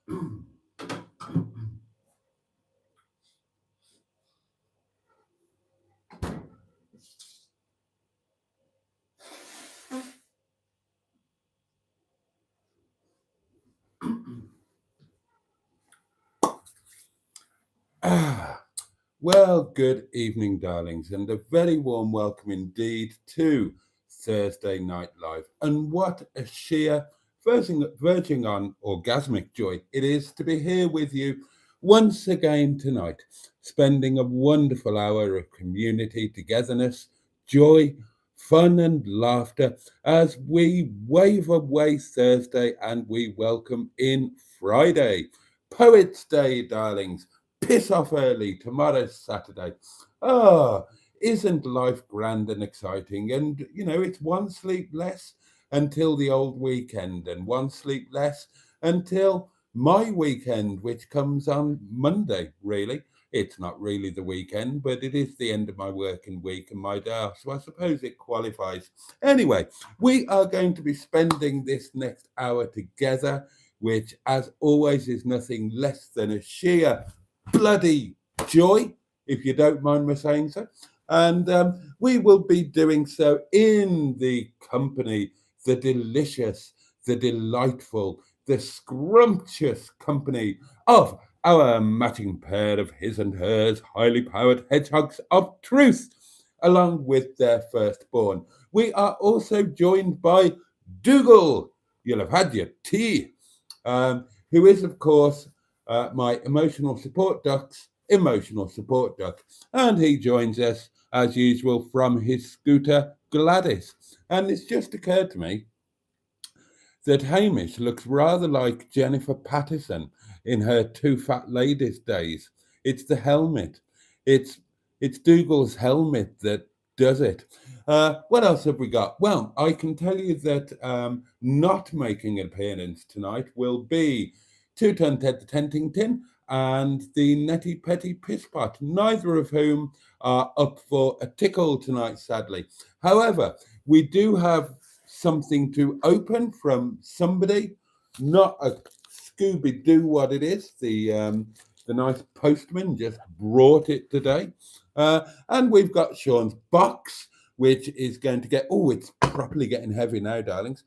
Well, good evening, darlings, and a very warm welcome indeed to Thursday Night Live. And what a sheer verging on orgasmic joy it is to be here with you once again tonight, spending a wonderful hour of community togetherness, joy, fun, and laughter as we wave away Thursday and we welcome in Friday. Poets' Day, darlings. Piss off early. Tomorrow's Saturday. Ah, isn't life grand and exciting? And, it's one sleep less until the old weekend, and one sleep less until my weekend, which comes on Monday, really. It's not really the weekend, but it is the end of my working week and my day off, so I suppose it qualifies. Anyway, we are going to be spending this next hour together, which, as always, is nothing less than a sheer bloody joy, if you don't mind me saying so. And we will be doing so in the company, the delicious, the delightful, the scrumptious company of our matching pair of his and hers highly powered hedgehogs of truth, along with their firstborn. We are also joined by Dougal. You'll have had your tea, who is, of course, my emotional support duck. And he joins us, as usual, from his scooter, Gladys. And it's just occurred to me that Hamish looks rather like Jennifer Pattison in her Two Fat Ladies days. It's the helmet. It's it's Dougal's helmet that does it. What else have we got? Well, I can tell you that not making an appearance tonight will be Two Ton Ted the Tentington and the Netty Petty Pisspot, neither of whom are up for a tickle tonight, sadly. However, we do have something to open from somebody, not a Scooby Doo what it is. The nice postman just brought it today. And we've got Sean's box, which is going to get, oh, it's properly getting heavy now, darlings.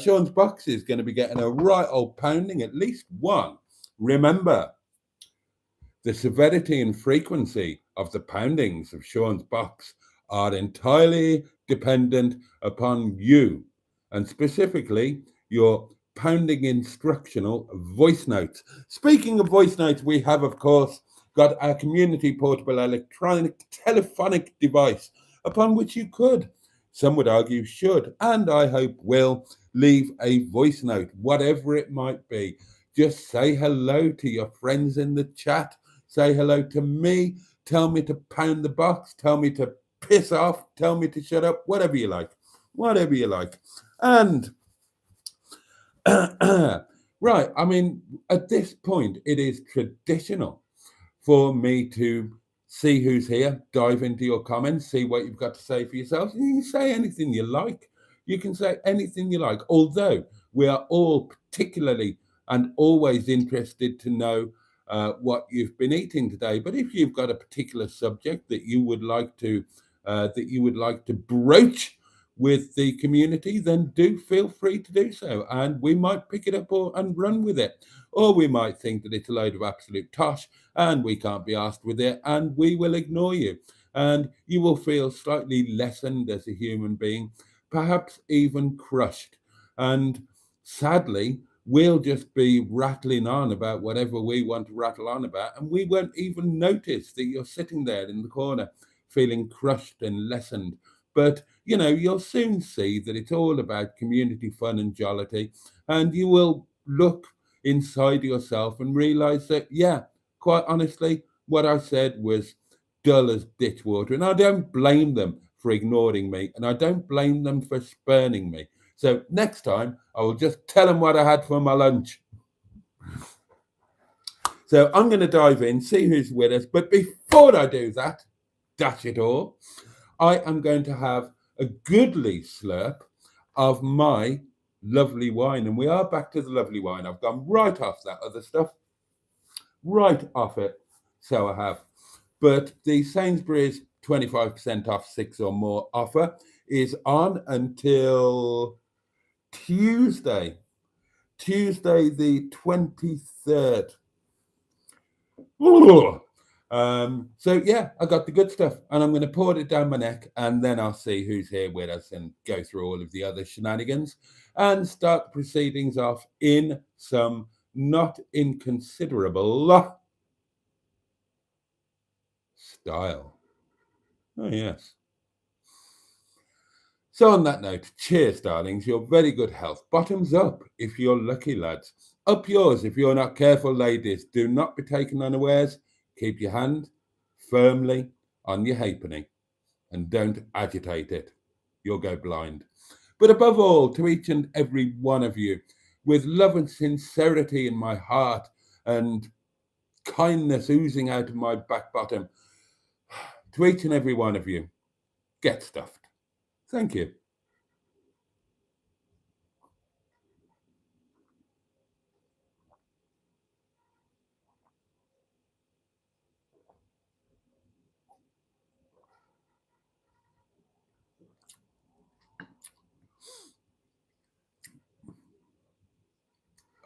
Sean's box is going to be getting a right old pounding, at least one. Remember, the severity and frequency of the poundings of Sean's box are entirely dependent upon you, and specifically your pounding instructional voice notes. Speaking of voice notes, we have, of course, got our community portable electronic telephonic device upon which you could, some would argue should, and I hope will, leave a voice note, whatever it might be. Just say hello to your friends in the chat. Say hello to me. Tell me to pound the box. Tell me to piss off. Tell me to shut up. Whatever you like. Whatever you like. And right, I mean, at this point, it is traditional for me to see who's here, dive into your comments, see what you've got to say for yourselves. And you can say anything you like. You can say anything you like, although we are all particularly and always interested to know what you've been eating today. But if you've got a particular subject that you would like to broach with the community, then do feel free to do so, and we might pick it up and run with it, or we might think that it's a load of absolute tosh and we can't be asked with it, and we will ignore you, and you will feel slightly lessened as a human being, perhaps even crushed, and sadly we'll just be rattling on about whatever we want to rattle on about, and we won't even notice that you're sitting there in the corner feeling crushed and lessened. But you'll soon see that it's all about community fun and jollity, and you will look inside yourself and realize that, yeah, quite honestly, what I said was dull as ditch water, and I don't blame them for ignoring me, and I don't blame them for spurning me. So next time, I will just tell them what I had for my lunch. So I'm going to dive in, see who's with us. But before I do that, dash it all, I am going to have a goodly slurp of my lovely wine. And we are back to the lovely wine. I've gone right off that other stuff, right off it. So I have. But the Sainsbury's 25% off 6 or more offer is on until Tuesday, the 23rd. So yeah, I got the good stuff, and I'm going to pour it down my neck, and then I'll see who's here with us and go through all of the other shenanigans and start the proceedings off in some not inconsiderable style. Oh yes. So on that note, cheers, darlings. Your very good health. Bottoms up if you're lucky, lads. Up yours if you're not careful, ladies. Do not be taken unawares. Keep your hand firmly on your halfpenny and don't agitate it. You'll go blind. But above all, to each and every one of you, with love and sincerity in my heart and kindness oozing out of my back bottom, to each and every one of you, get stuffed. Thank you.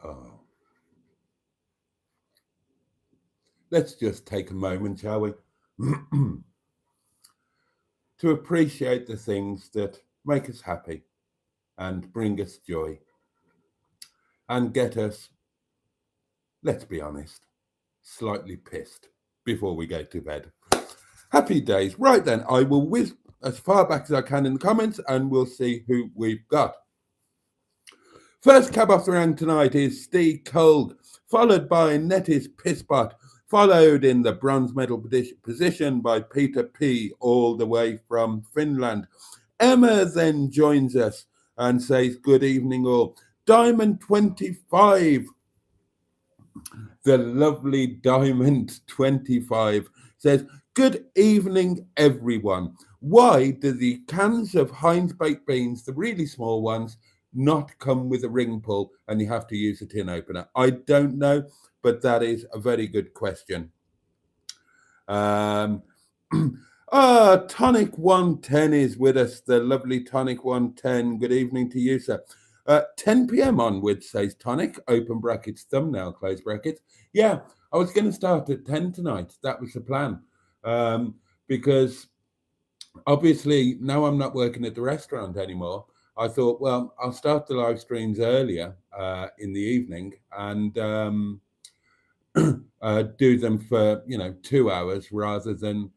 Oh. Let's just take a moment, shall we, to appreciate the things that make us happy and bring us joy and get us, let's be honest, slightly pissed before we go to bed. Happy days. Right then, I will whiz as far back as I can in the comments and we'll see who we've got. First cab off the rank tonight is Steve Kolg, followed by Nettis Pisspot, followed in the bronze medal position by Peter P, all the way from Finland. Emma then joins us and says, good evening all. Diamond 25, the lovely Diamond 25, says, good evening, everyone. Why do the cans of Heinz baked beans, the really small ones, not come with a ring pull and you have to use a tin opener? I don't know, but that is a very good question. Tonic 110 is with us, the lovely Tonic 110. Good evening to you, sir. 10 p.m. onwards, says Tonic, open brackets, thumbnail, close brackets. Yeah, I was going to start at 10 tonight. That was the plan. Because obviously now I'm not working at the restaurant anymore. I thought, well, I'll start the live streams earlier in the evening and do them for 2 hours rather than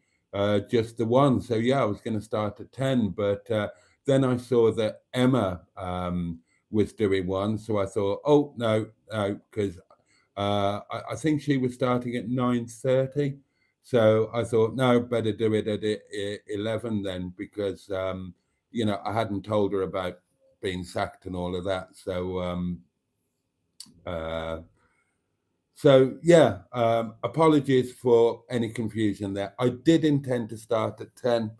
just the one. So yeah, I was going to start at 10, but then I saw that Emma was doing one, so I thought, oh no, because I think she was starting at 9:30. So I thought, no, better do it at 11 then, because I hadn't told her about being sacked and all of that. So yeah, apologies for any confusion there. I did intend to start at 10,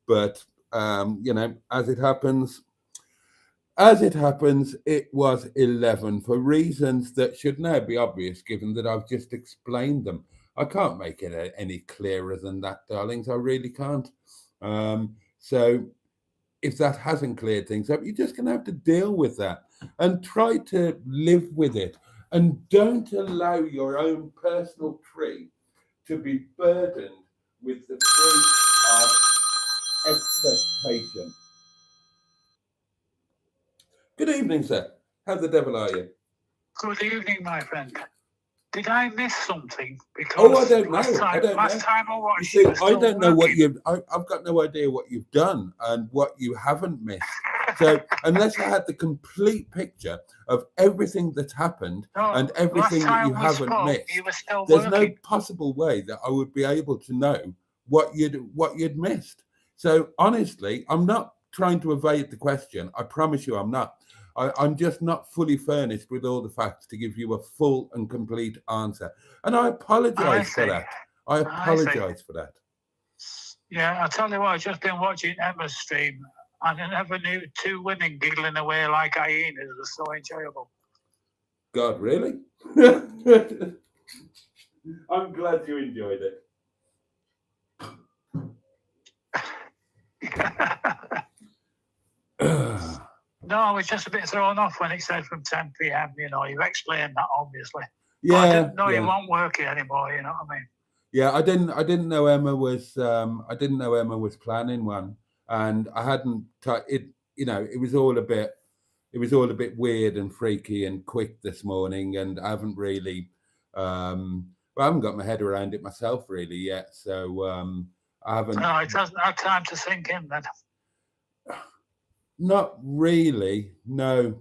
but as it happens, it was 11 for reasons that should now be obvious, given that I've just explained them. I can't make it any clearer than that, darlings. I really can't. So if that hasn't cleared things up, you're just going to have to deal with that and try to live with it. And don't allow your own personal tree to be burdened with the fruit of expectation. Good evening, sir. How the devil are you? Good evening, my friend. Did I miss something? Because I don't know. Last time I watched you see, it, I don't know what you've. I've got no idea what you've done and what you haven't missed. So unless I had the complete picture of everything that's happened and everything that you haven't missed, there's no possible way that I would be able to know what you'd missed. So honestly, I'm not trying to evade the question. I promise you, I'm not. I'm just not fully furnished with all the facts to give you a full and complete answer. And I apologize for that. I apologize for that. Yeah, I'll tell you what, I've just been watching Emma's stream And I never knew two women giggling away like hyenas was so enjoyable. God, really? I'm glad you enjoyed it. No, I was just a bit thrown off when it said from 10 p.m. You know, you've explained that obviously. Yeah, but I didn't know yeah. you weren't working anymore. You know what I mean? Yeah, I didn't know Emma was. I didn't know Emma was planning one, and I hadn't. It you know, it was all a bit. It was all a bit weird and freaky and quick this morning, and I haven't really. I haven't got my head around it myself really yet, so I haven't. No, it hasn't had time to sink in then. Not really, no.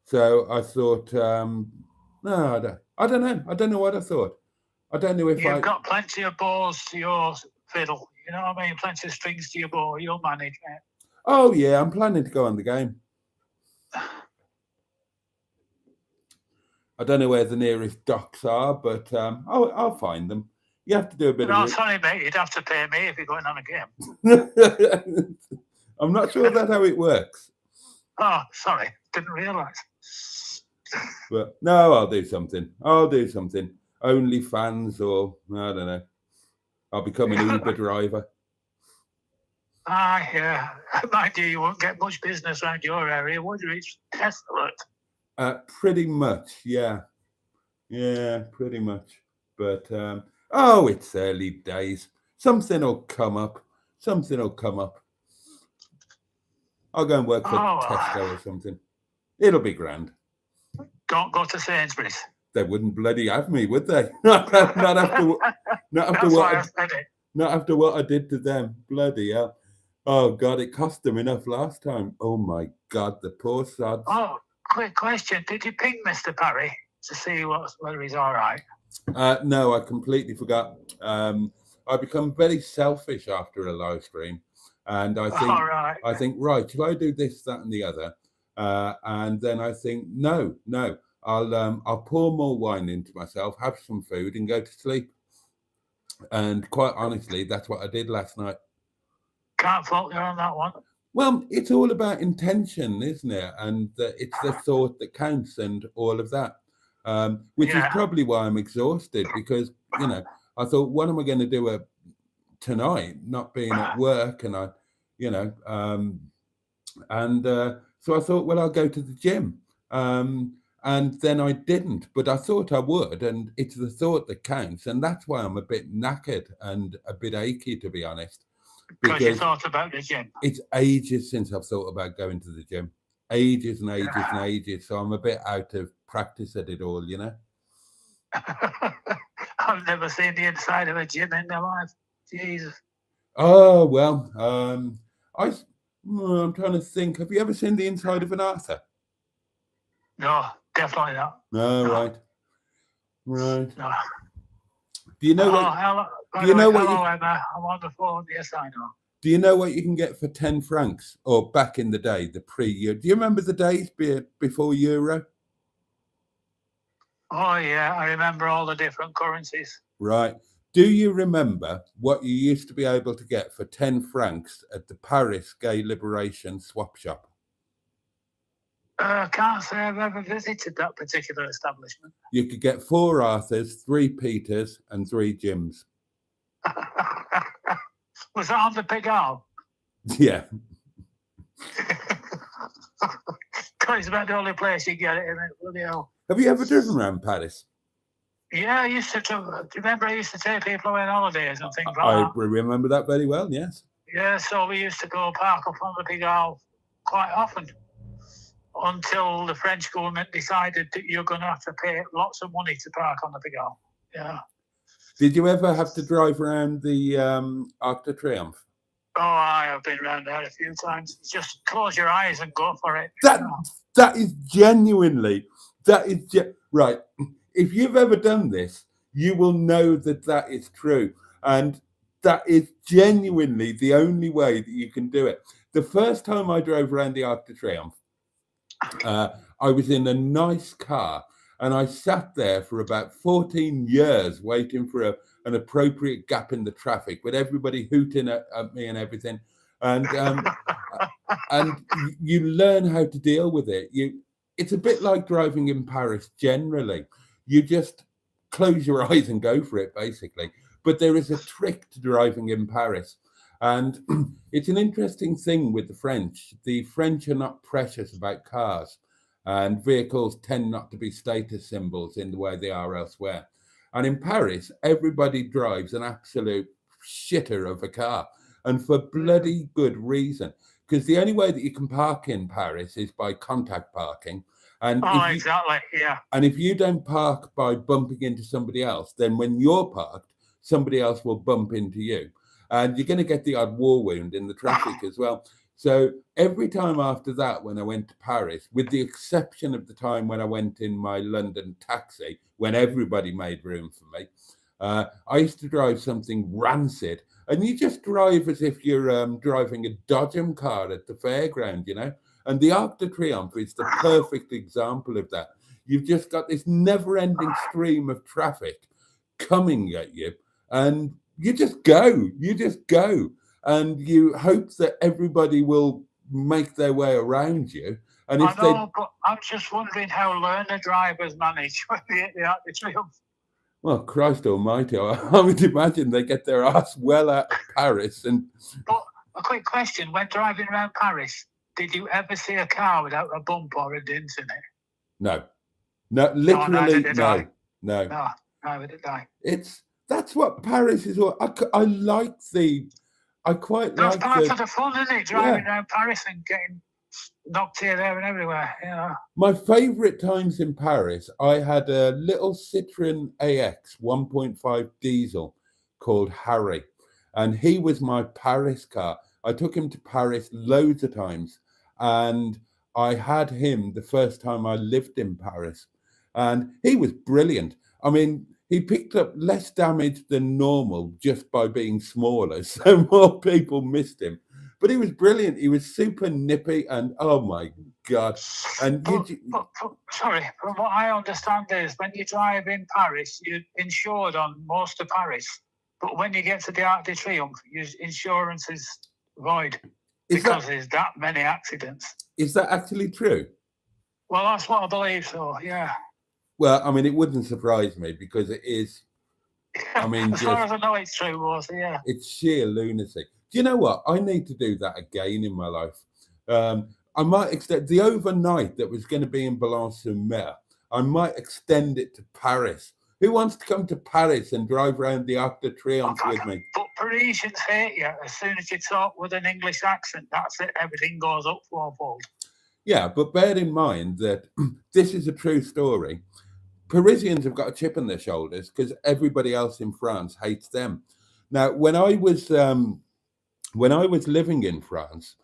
So I thought, no, I don't know. I don't know what I thought. I don't know if You've got plenty of bows to your fiddle. You know what I mean? Plenty of strings to your bow. You'll manage, mate. Oh yeah, I'm planning to go on the game. I don't know where the nearest docks are, but I'll find them. You have to do a bit No, of. sorry, mate. You'd have to pay me if you're going on a game. I'm not sure that's how it works. Oh, sorry. Didn't realise. But no, I'll do something. I'll do something. OnlyFans, or I don't know. I'll become an Uber driver. Ah, yeah. Mind you, you won't get much business around your area, would you? It's desolate. Pretty much, yeah. Yeah, pretty much. But oh, it's early days. Something will come up. Something will come up. I'll go and work for Tesco or something. It'll be grand. Don't go to Sainsbury's. They wouldn't bloody have me, would they? not after what I did to them. Bloody hell. Oh God, it cost them enough last time. Oh my God, the poor sods. Oh, quick question. Did you ping Mr. Parry to see whether he's all right? No, I completely forgot. I become very selfish after a live stream. And I think, right, shall I do this, that, and the other? And then I think, no, I'll pour more wine into myself, have some food, and go to sleep. And quite honestly, that's what I did last night. Can't fault you on that one. Well, it's all about intention, isn't it? And it's the thought that counts, and all of that. Which is probably why I'm exhausted, because you know I thought, what am I going to do tonight? Not being at work, and so I thought, well, I'll go to the gym. And then I didn't, but I thought I would, and it's the thought that counts, and that's why I'm a bit knackered and a bit achy, to be honest. Because you thought about the gym. It's ages since I've thought about going to the gym. Ages and ages and ages. So I'm a bit out of practice at it all, you know. I've never seen the inside of a gym in my life. Jesus. Oh well, I'm trying to think. Have you ever seen the inside of an Arthur? No, definitely not. No, right. No. Do you know what? Do you know what? Emma, I'm on the phone. Yes, I know. Do you know what you can get for 10 francs? Or back in the day, the pre-Euro. Do you remember the days before Euro? Oh yeah, I remember all the different currencies. Right. Do you remember what you used to be able to get for 10 francs at the Paris Gay Liberation swap shop? I can't say I've ever visited that particular establishment. You could get 4 Arthurs, 3 Peters, and 3 Jims. Was that on the Big Arm? Yeah. It's about the only place you get it in it. Bloody hell. Have you ever driven around Paris? Yeah, I used to. Do you remember I used to take people away on holidays and things like that? I remember that very well, yes. Yeah, so we used to go park up on the Big Isle quite often until the French government decided that you're going to have to pay lots of money to park on the Big Isle. Yeah. Did you ever have to drive around the Arc de Triomphe? Oh, I have been around there a few times. Just close your eyes and go for it. That is genuinely, right. If you've ever done this, you will know that is true. And that is genuinely the only way that you can do it. The first time I drove around the Arc de Triomphe, I was in a nice car, and I sat there for about 14 years waiting for an appropriate gap in the traffic, with everybody hooting at me and everything. and you learn how to deal with it. It's a bit like driving in Paris generally. You just close your eyes and go for it, basically. But there is a trick to driving in Paris. And it's an interesting thing with the French. The French are not precious about cars, and vehicles tend not to be status symbols in the way they are elsewhere. And in Paris, everybody drives an absolute shitter of a car, and for bloody good reason. Because the only way that you can park in Paris is by contact parking. And exactly, yeah. And if you don't park by bumping into somebody else, then when you're parked, somebody else will bump into you. And you're going to get the odd war wound in the traffic as well. So every time after that, when I went to Paris, with the exception of the time when I went in my London taxi, when everybody made room for me, I used to drive something rancid. And you just drive as if you're driving a Dodgem car at the fairground, you know? And the Arc de Triomphe is the perfect example of that. You've just got this never-ending stream of traffic coming at you, and you just go, and you hope that everybody will make their way around you. And I know, but I'm just wondering how learner drivers manage with the Arc de Triomphe. Well, Christ almighty, I would imagine they get their ass well out of Paris. But a quick question, when driving around Paris, did you ever see a car without a bump or a dent in it? No, literally, no. No, neither did I. That's what Paris is all. I quite That's like part of the fun, isn't it? Driving around Paris and getting knocked here, there, and everywhere. You know. My favourite times in Paris, I had a little Citroen AX 1.5 diesel called Harry, and he was my Paris car. I took him to Paris loads of times, and I had him the first time I lived in Paris, and he was brilliant. I mean, he picked up less damage than normal just by being smaller, so more people missed him. But he was brilliant. He was super nippy, and oh my God. And sorry, from what I understand is when you drive in Paris, you're insured on most of Paris. But when you get to the Arc de Triomphe, your insurance is void because there's that many accidents. Is that actually true? Well, that's what I believe, so yeah. Well, I mean, it wouldn't surprise me because it is. I mean, as far as I know, it's true, yeah. It's sheer lunacy. Do you know what? I need to do that again in my life. I might extend the overnight that was going to be in Boulogne-sur-Mer. I might extend it to Paris. Who wants to come to Paris and drive around the Arc de Triomphe with me? But Parisians hate you. As soon as you talk with an English accent, that's it. Everything goes up fourfold. Yeah, but bear in mind that this is a true story. Parisians have got a chip on their shoulders because everybody else in France hates them. Now, when I was living in France,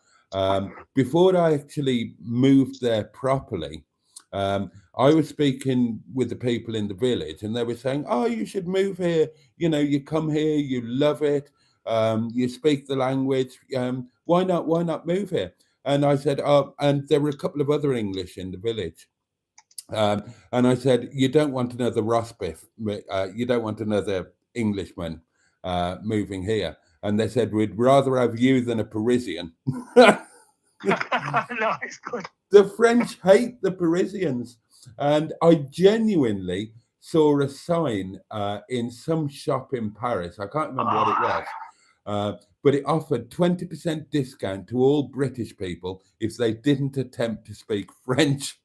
before I actually moved there properly, I was speaking with the people in the village, and they were saying, "Oh, you should move here. You know, you come here, you love it. You speak the language. Why not? Why not move here?" And I said, "Oh," and there were a couple of other English in the village. And I said, "You don't want another Rosbiff. You don't want another Englishman moving here." And they said, "We'd rather have you than a Parisian." No, it's good. The French hate the Parisians. And I genuinely saw a sign in some shop in Paris. I can't remember what it was. But it offered 20% discount to all British people if they didn't attempt to speak French.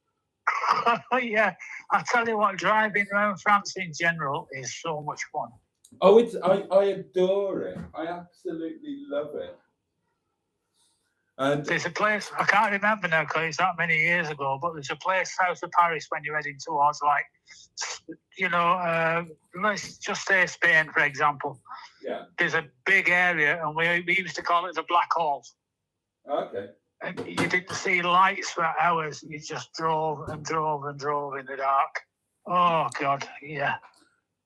Yeah, I tell you what, driving around France in general is so much fun. Oh, I adore it. I absolutely love it. And there's a place, I can't remember now because it's that many years ago, but there's a place south of Paris when you're heading towards, like, you know, let's just say Spain, for example. Yeah. There's a big area, and we used to call it the Black Hole. Okay. And you didn't see lights for hours. You just drove and drove and drove in the dark. Oh, God, yeah.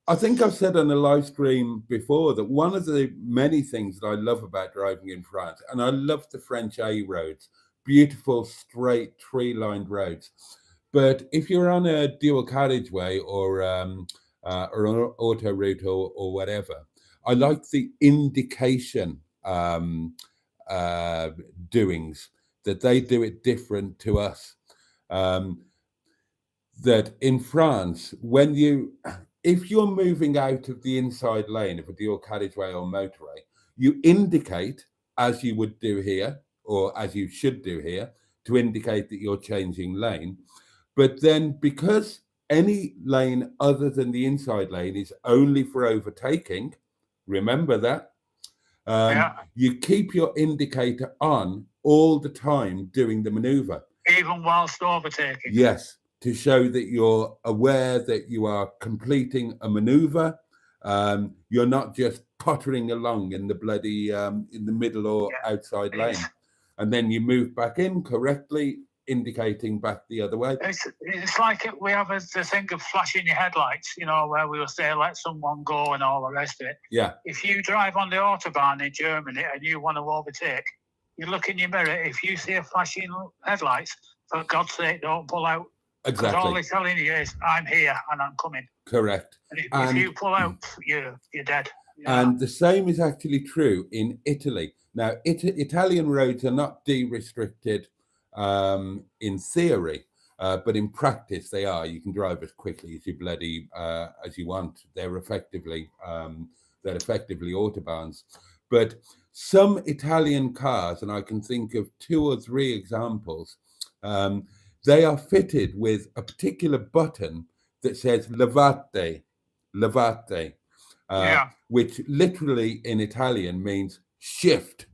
I think I've said on a live stream before that one of the many things that I love about driving in France, and I love the French A roads, beautiful, straight, tree-lined roads. But if you're on a dual carriageway or an autoroute or whatever, I like the indication doings, that they do it different to us. That in France, if you're moving out of the inside lane of a dual carriageway or motorway, you indicate, as you would do here, or as you should do here, to indicate that you're changing lane. But then, because any lane other than the inside lane is only for overtaking, remember that, you keep your indicator on all the time doing the maneuver. Even whilst overtaking? Yes, to show that you're aware that you are completing a maneuver. You're not just pottering along in the bloody, in the middle or outside lane. And then you move back in correctly, indicating back the other way. It's like we have the thing of flashing your headlights, where we will say, let someone go and all the rest of it. Yeah. If you drive on the Autobahn in Germany and you want to overtake, you look in your mirror. If you see a flashing headlights, for God's sake, don't pull out. Exactly. Because all they're telling you is, I'm here and I'm coming. Correct. And if you pull out, you're dead. And the same is actually true in Italy. Now, Italian roads are not de-restricted in theory, but in practice they are. You can drive as quickly as as you want. They're effectively autobahns. But some Italian cars, and I can think of 2 or 3 examples, they are fitted with a particular button that says levate, which literally in Italian means shift.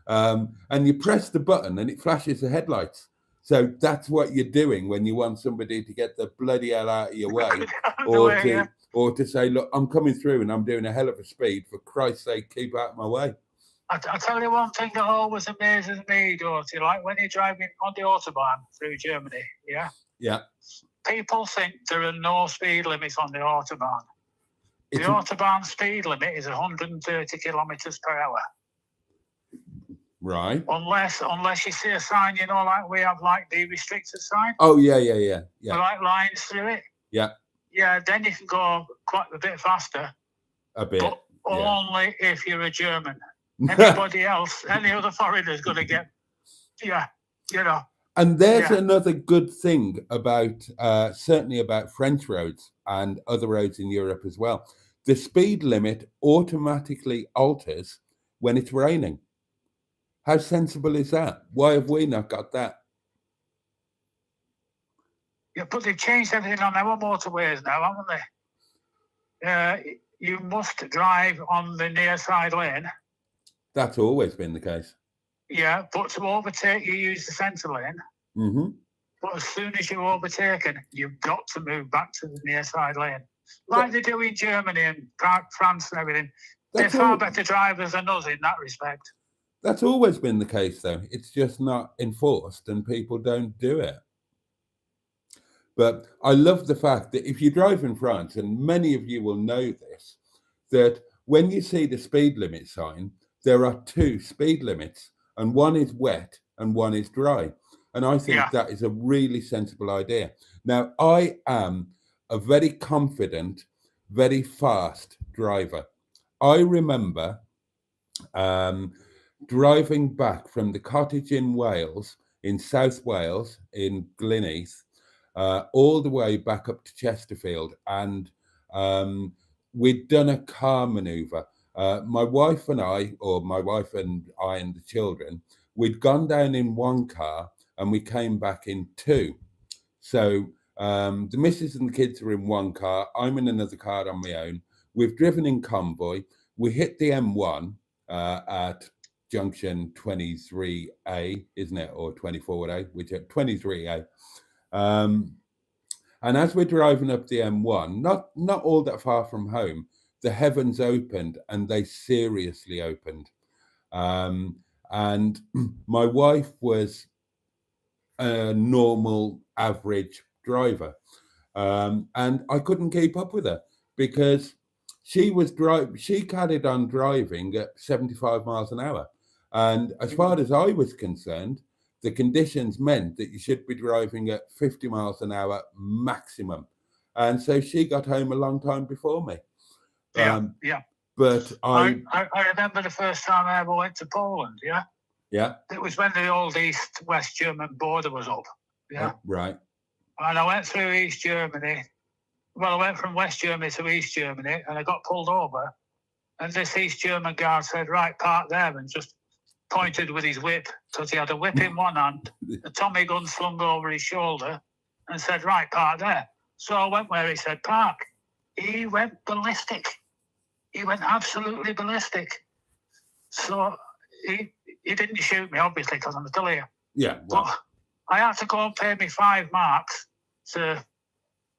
And you press the button and it flashes the headlights. So that's what you're doing when you want somebody to get the bloody hell out of your way, or to say, look, I'm coming through and I'm doing a hell of a speed. For Christ's sake, keep out of my way. I tell you one thing that always amazes me, Boaty, like when you're driving on the Autobahn through Germany, Yeah. People think there are no speed limits on the Autobahn. The Autobahn speed limit is 130 kilometers per hour. Right. Unless you see a sign, like we have, like the restricted sign. Oh, yeah. Like lines through it. Yeah. Yeah, then you can go quite a bit faster. A bit. But only if you're a German. Anybody else, any other foreigner's going to get, And there's another good thing about, certainly about French roads and other roads in Europe as well. The speed limit automatically alters when it's raining. How sensible is that? Why have we not got that? Yeah, but they've changed everything on our motorways now, haven't they? You must drive on the near side lane. That's always been the case. Yeah, but to overtake, you use the centre lane. Mm-hmm. But as soon as you're overtaken, you've got to move back to the near side lane. Like they do in Germany and France and everything. They're far better drivers than us in that respect. That's always been the case, though. It's just not enforced and people don't do it. But I love the fact that if you drive in France, and many of you will know this, that when you see the speed limit sign, there are 2 speed limits, and one is wet and one is dry. And I think that is a really sensible idea. Now, I am a very confident, very fast driver. I remember driving back from the cottage in Wales, in South Wales, in Glynneath, all the way back up to Chesterfield. And we'd done a car manoeuvre. My wife and I and the children, we'd gone down in one car and we came back in 2. So the missus and the kids are in one car. I'm in another car on my own. We've driven in convoy. We hit the M1 at junction 23A, isn't it? Or 24A, which is 23A. And as we're driving up the M1, not all that far from home, the heavens opened, and they seriously opened. And my wife was a normal, average driver. And I couldn't keep up with her because she carried on driving at 75 miles an hour. And as far as I was concerned, the conditions meant that you should be driving at 50 miles an hour maximum. And so she got home a long time before me. Yeah. But I remember the first time I ever went to Poland, Yeah. It was when the old East-West German border was up. Yeah. Oh, right. And I went through East Germany. Well, I went from West Germany to East Germany, and I got pulled over. And this East German guard said, "Right, park there," and just pointed with his whip, because he had a whip in one hand, a Tommy gun slung over his shoulder, and said, "Right, park there." So I went where he said park. He went ballistic. He went absolutely ballistic. So he didn't shoot me, obviously, because I'm still here. Yeah. Well. But I had to go and pay me £5 to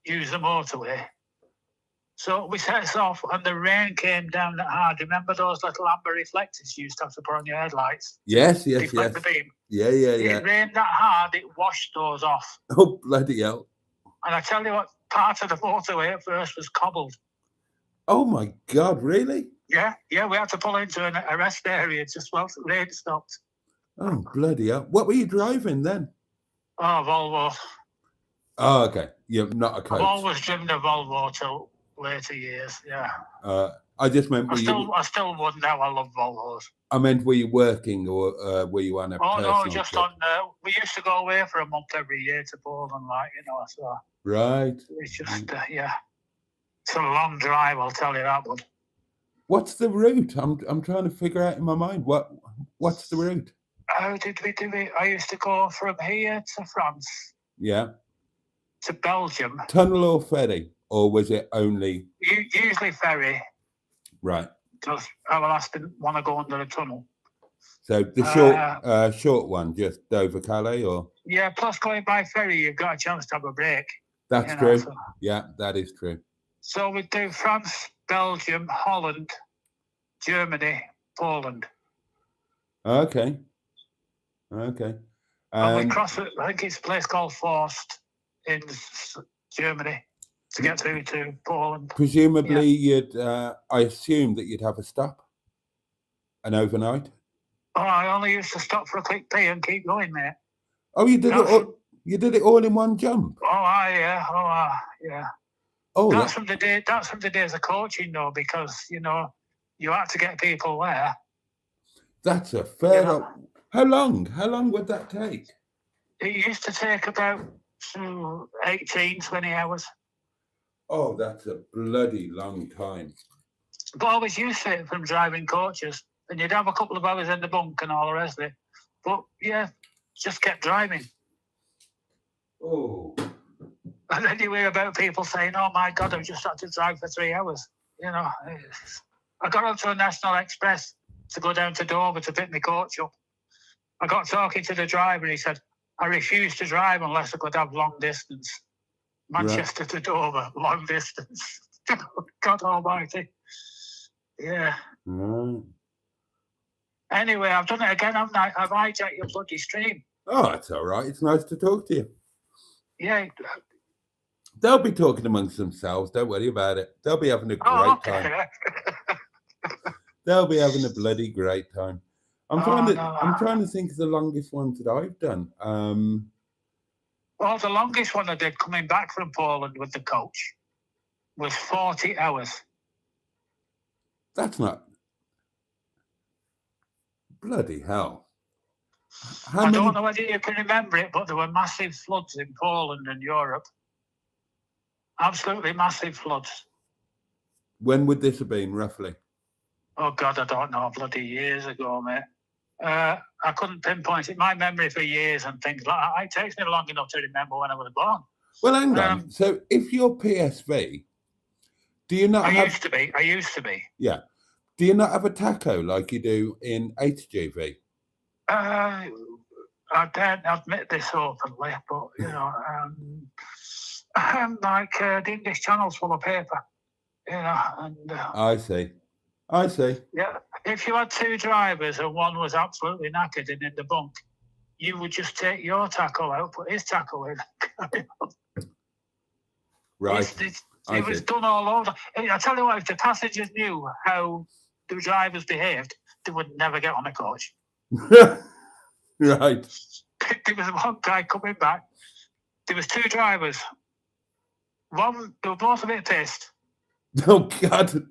use the motorway. So we set us off, and the rain came down that hard. Remember those little amber reflectors you used to have to put on your headlights? Yes. Deflect the beam. Yeah. It rained that hard, it washed those off. Oh, bloody hell. And I tell you what, part of the motorway at first was cobbled. Oh, my God, really? Yeah, we had to pull into a rest area just while the rain stopped. Oh, bloody hell. What were you driving then? Oh, Volvo. Oh, okay. You're not a coach. I've always driven a Volvo till later years, yeah. I just meant... I still wouldn't know I love Volvos. I meant, were you working or were you on a personal no, just trip? on... we used to go away for a month every year to Poland, like, so... Right. It's just, yeah. It's a long drive, I'll tell you that, bud. What's the route? I'm trying to figure out in my mind. What's the route? How did we do it? I used to go from here to France. Yeah. To Belgium. Tunnel or ferry? Or was it only... Usually ferry. Right. Because I didn't want to go under a tunnel. So the short one, just Dover Calais, or... Yeah, plus going by ferry, you've got a chance to have a break. That's true. So. Yeah, that is true. So we do France, Belgium, Holland, Germany, Poland. Okay. And we cross it, I think it's a place called Forst in Germany to get through to Poland. Presumably you'd, I assume that you'd have a stop, an overnight. Oh, I only used to stop for a quick pee and keep going, mate. Oh, you did it all, you did it all in one jump? Yeah. Oh, that's from the days of coaching, though, because, you had to get people there. That's a fair... How long would that take? It used to take about 18, 20 hours. Oh, that's a bloody long time. But I was used to it from driving coaches, and you'd have a couple of hours in the bunk and all the rest of it. But, yeah, just kept driving. Oh. And then you hear about people saying, "Oh, my God, I've just had to drive for 3 hours." I got onto a National Express to go down to Dover to pick my coach up. I got talking to the driver, and he said, "I refuse to drive unless I could have long distance. Manchester to Dover, long distance." God almighty. Yeah. Right. Anyway, I've done it again, haven't I? I've hijacked your bloody stream. Oh, that's all right. It's nice to talk to you. Yeah. They'll be talking amongst themselves. Don't worry about it. They'll be having a great time. They'll be having a bloody great time. I'm trying to think of the longest ones that I've done. Well, the longest one I did coming back from Poland with the coach was 40 hours. That's not... Bloody hell. I don't know whether you can remember it, but there were massive floods in Poland and Europe. Absolutely massive floods. When would this have been, roughly? Oh, God, I don't know. Bloody years ago, mate. I couldn't pinpoint it. My memory for years and things like that, it takes me long enough to remember when I was born. Well, hang on. So if you're PSV, do you not have... I used to be. Yeah. Do you not have a tacho like you do in HGV? I don't admit this openly, but, like the English Channel's full of paper, and... I see. Yeah, if you had two drivers and one was absolutely knackered and in the bunk, you would just take your tackle out, put his tackle in. Right. It was done all over. I tell you what, if the passengers knew how the drivers behaved, they would never get on a coach. Right. There was one guy coming back. There was two drivers. One, they were both a bit pissed. Oh, God.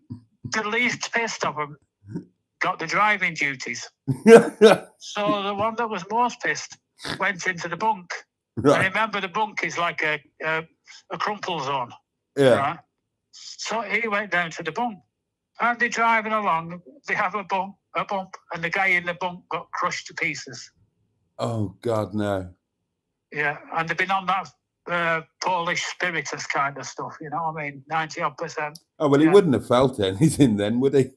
The least pissed of them got the driving duties. So the one that was most pissed went into the bunk. Right. And remember, the bunk is like a crumple zone. Yeah. Right? So he went down to the bunk. And they're driving along. They have a bump, and the guy in the bunk got crushed to pieces. Oh, God, no. Yeah, and they've been on that Polish spiritus kind of stuff, you know what I mean? 90-odd%. Oh, well, he Yeah. wouldn't have felt anything then, would he?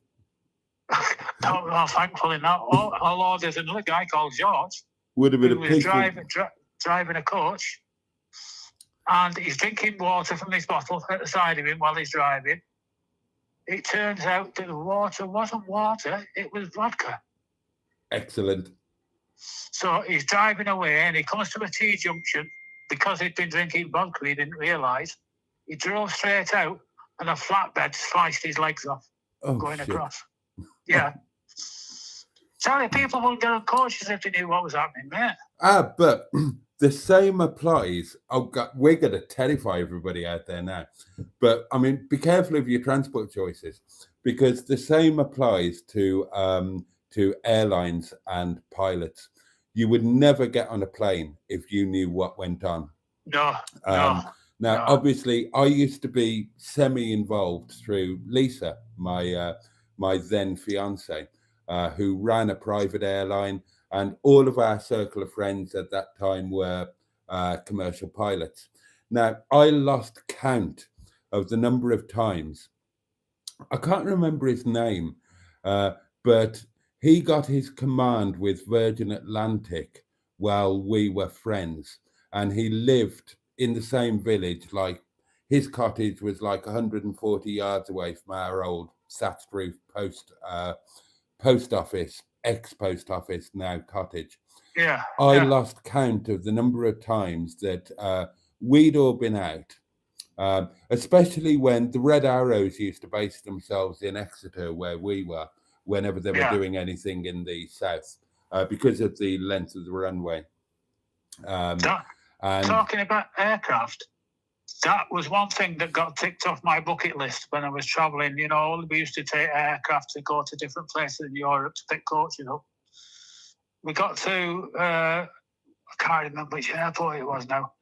No, thankfully not. Although there's another guy called George Would have been who a was pistol. driving a coach, and he's drinking water from his bottle at the side of him while he's driving. It turns out that the water wasn't water, it was vodka. Excellent. So he's driving away and he comes to a T-junction. Because he'd been drinking vodka, he didn't realise. He drove straight out and a flatbed sliced his legs off going shit. across. Yeah. Sorry, people wouldn't get on coaches if they knew what was happening, mate. But the same applies. Oh, God, we're going to terrify everybody out there now. But, I mean, be careful of your transport choices, because the same applies to airlines and pilots. You would never get on a plane if you knew what went on. No. Now, obviously, I used to be semi-involved through Lisa, my then fiance, who ran a private airline, and all of our circle of friends at that time were commercial pilots. Now, I lost count of the number of times. I can't remember his name, but he got his command with Virgin Atlantic while we were friends, and he lived in the same village. Like, his cottage was like 140 yards away from our old thatched roof post office, ex-post office, now cottage. Yeah. I lost count of the number of times that we'd all been out, especially when the Red Arrows used to base themselves in Exeter, where we were, whenever they were doing anything in the south, because of the length of the runway. And talking about aircraft, that was one thing that got ticked off my bucket list when I was travelling. You know, we used to take aircraft to go to different places in Europe to pick coaches up. We got to, I can't remember which airport it was now,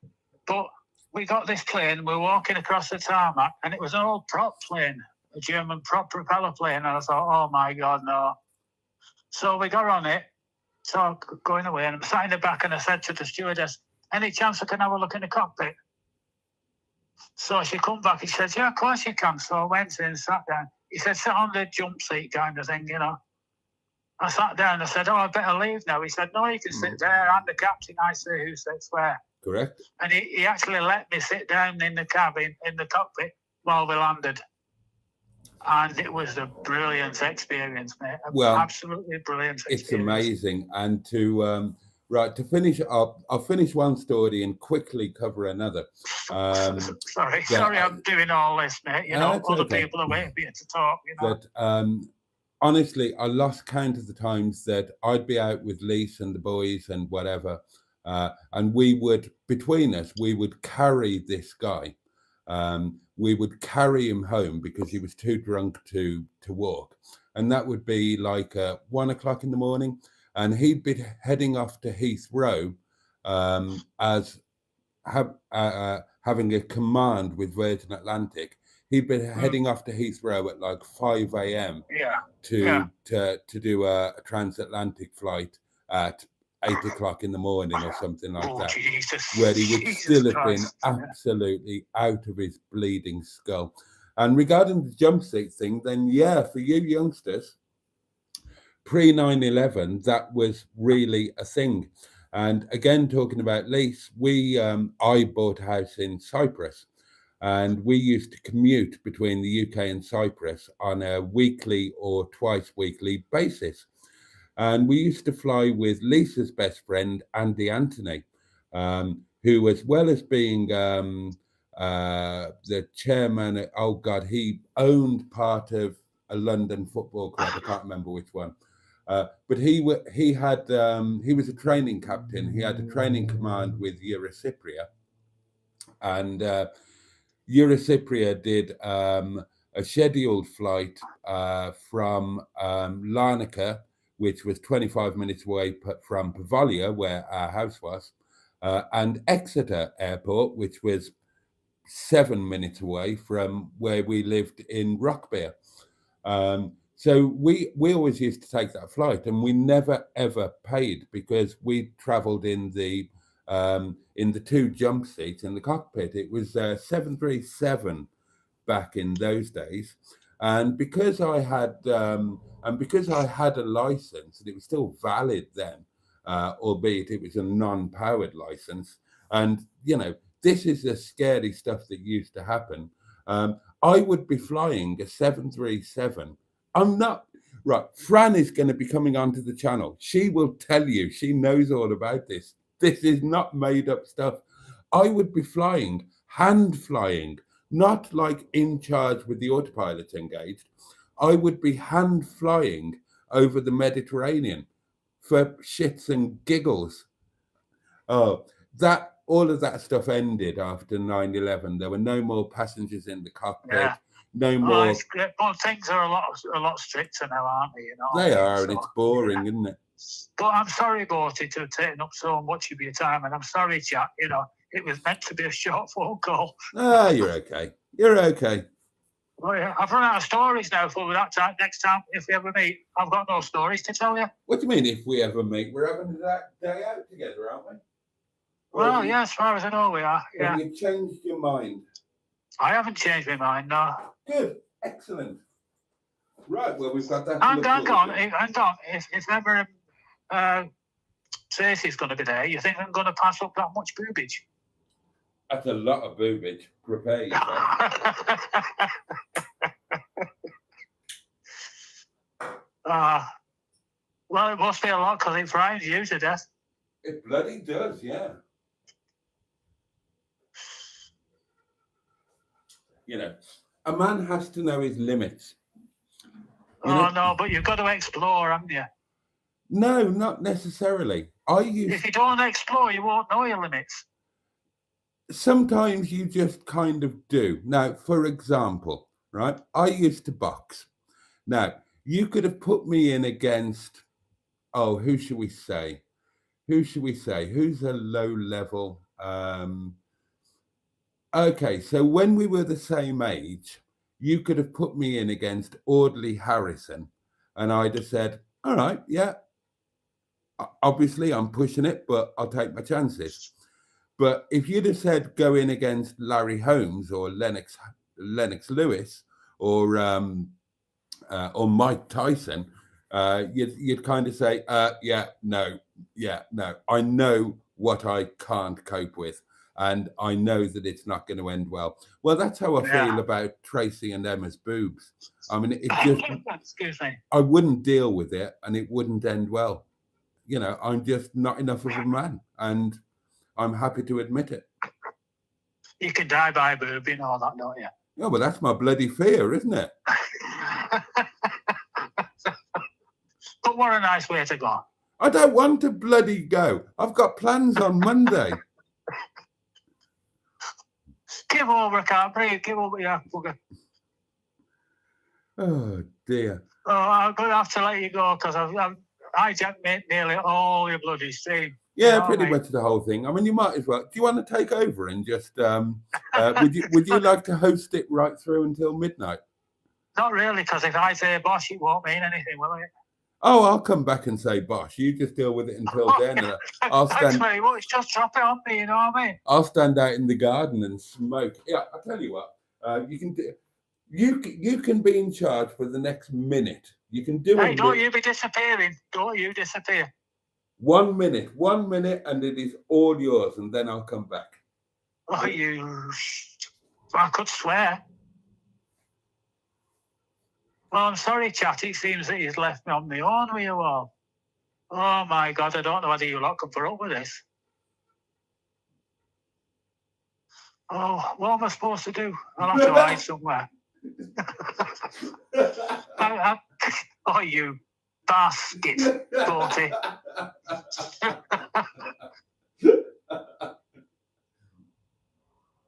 but we got this plane, we were walking across the tarmac, and it was an old prop plane, a German prop propeller plane, and I thought, oh my God, no. So we got on it, so going away, and I'm sat in the back, and I said to the stewardess, any chance I can have a look in the cockpit? So she come back, he said, yeah, of course you can. So I went in, sat down. He said, sit on the jump seat kind of thing, you know. I sat down, I said, oh, I better leave now. He said, no, you can sit there. I'm the captain, I say who sits where. Correct. And he actually let me sit down in the cabin, in the cockpit, while we landed. And it was a brilliant experience, mate. Absolutely brilliant experience. It's amazing. And to finish up, I'll finish one story and quickly cover another. Sorry, I'm doing all this, mate. You know, other people are waiting for you to talk, you know. But honestly, I lost count of the times that I'd be out with Lise and the boys and whatever, and we would, between us, we would carry this guy. We would carry him home because he was too drunk to walk, and that would be like 1 o'clock in the morning, and he'd be heading off to Heathrow as having a command with Virgin Atlantic. He'd been heading off to Heathrow at like 5 a.m. to do a transatlantic flight at 8 o'clock in the morning or something like that, Jesus, where he would still have been Christ, absolutely out of his bleeding skull. And regarding the jump seat thing, then for you youngsters, pre 9/11, that was really a thing. And again, talking about Lise, I bought a house in Cyprus, and we used to commute between the UK and Cyprus on a weekly or twice weekly basis. And we used to fly with Lisa's best friend, Andy Anthony, who, as well as being the chairman, he owned part of a London football club. I can't remember which one. But he was a training captain. He had a training command with Eurocypria, and Eurocypria did a a scheduled flight from Larnaca, which was 25 minutes away from Pavalia, where our house was, and Exeter Airport, which was 7 minutes away from where we lived in Rockbeer. So we always used to take that flight, and we never ever paid because we travelled in the 2 jump seats in the cockpit. It was 737 back in those days, and because I had a license and it was still valid then, albeit it was a non-powered license, and this is the scary stuff that used to happen. I would be flying a 737. I'm not right. Fran is going to be coming onto the channel. She will tell you. She knows all about this. This is not made up stuff. I would be flying, hand flying, not like in charge with the autopilot engaged. I would be hand flying over the Mediterranean for shits and giggles. Oh, all of that stuff ended after 9/11. There were no more passengers in the cockpit. Yeah. No more. But things are a lot stricter now, aren't they? They are, and it's boring, isn't it? But I'm sorry, Boaty, to have taken up so much of your time, and I'm sorry, chat. It was meant to be a short phone call. Ah, you're okay. You're okay. Well, yeah, I've run out of stories now for that time. Next time, if we ever meet, I've got no stories to tell you. What do you mean, if we ever meet? We're having that day out together, aren't we? Well, yeah, as far as I know, we are. Yeah. Have you changed your mind? I haven't changed my mind, no. Good. Excellent. Right, well, we've got that. Hang on. If ever Tracy's going to be there, you think I'm going to pass up that much boobage? That's a lot of boobage. Prepare yourself. Well, it must be a lot because it frightens you to death. It bloody does, yeah. A man has to know his limits. No, but you've got to explore, haven't you? No, not necessarily. If you don't explore, you won't know your limits. Sometimes you just kind of do. Now, for example, right, I used to box. Now, you could have put me in against, who should we say? Who's a low level? Okay, so when we were the same age, you could have put me in against Audley Harrison, and I'd have said, all right, yeah, obviously I'm pushing it, but I'll take my chances. But if you'd have said go in against Larry Holmes or Lennox Lewis or Mike Tyson, you'd kind of say, no, I know what I can't cope with, and I know that it's not going to end well. Well, that's how I feel about Tracy and Emma's boobs. I mean, it just, excuse me, I wouldn't deal with it, and it wouldn't end well. I'm just not enough of a man, and I'm happy to admit it. You can die by a boob, you know that, don't you? Yeah, well, that's my bloody fear, isn't it? But what a nice way to go. I don't want to bloody go. I've got plans on Monday. Give over, I can't breathe. Give over, yeah, bugger. Oh, dear. Oh, I'm going to have to let you go because I've hijacked nearly all your bloody stream. Yeah, pretty much the whole thing. I mean, you might as well. Do you want to take over and just, would you like to host it right through until midnight? Not really, because if I say bosh, it won't mean anything, will it? Oh, I'll come back and say bosh. You just deal with it until then. Thanks very much. Just drop it on me, you know what I mean? I'll stand out in the garden and smoke. Yeah, I'll tell you what. You can do. You can be in charge for the next minute. You can do it. Hey, don't you be disappearing. Don't you disappear. 1 minute, and it is all yours, and then I'll come back. Oh, I could swear. Well, I'm sorry, chat. It seems that he's left me on my own with you all. Oh, my God. I don't know whether you lot can put up with this. Oh, what am I supposed to do? I'll have to hide somewhere. Oh, you basket, Boaty.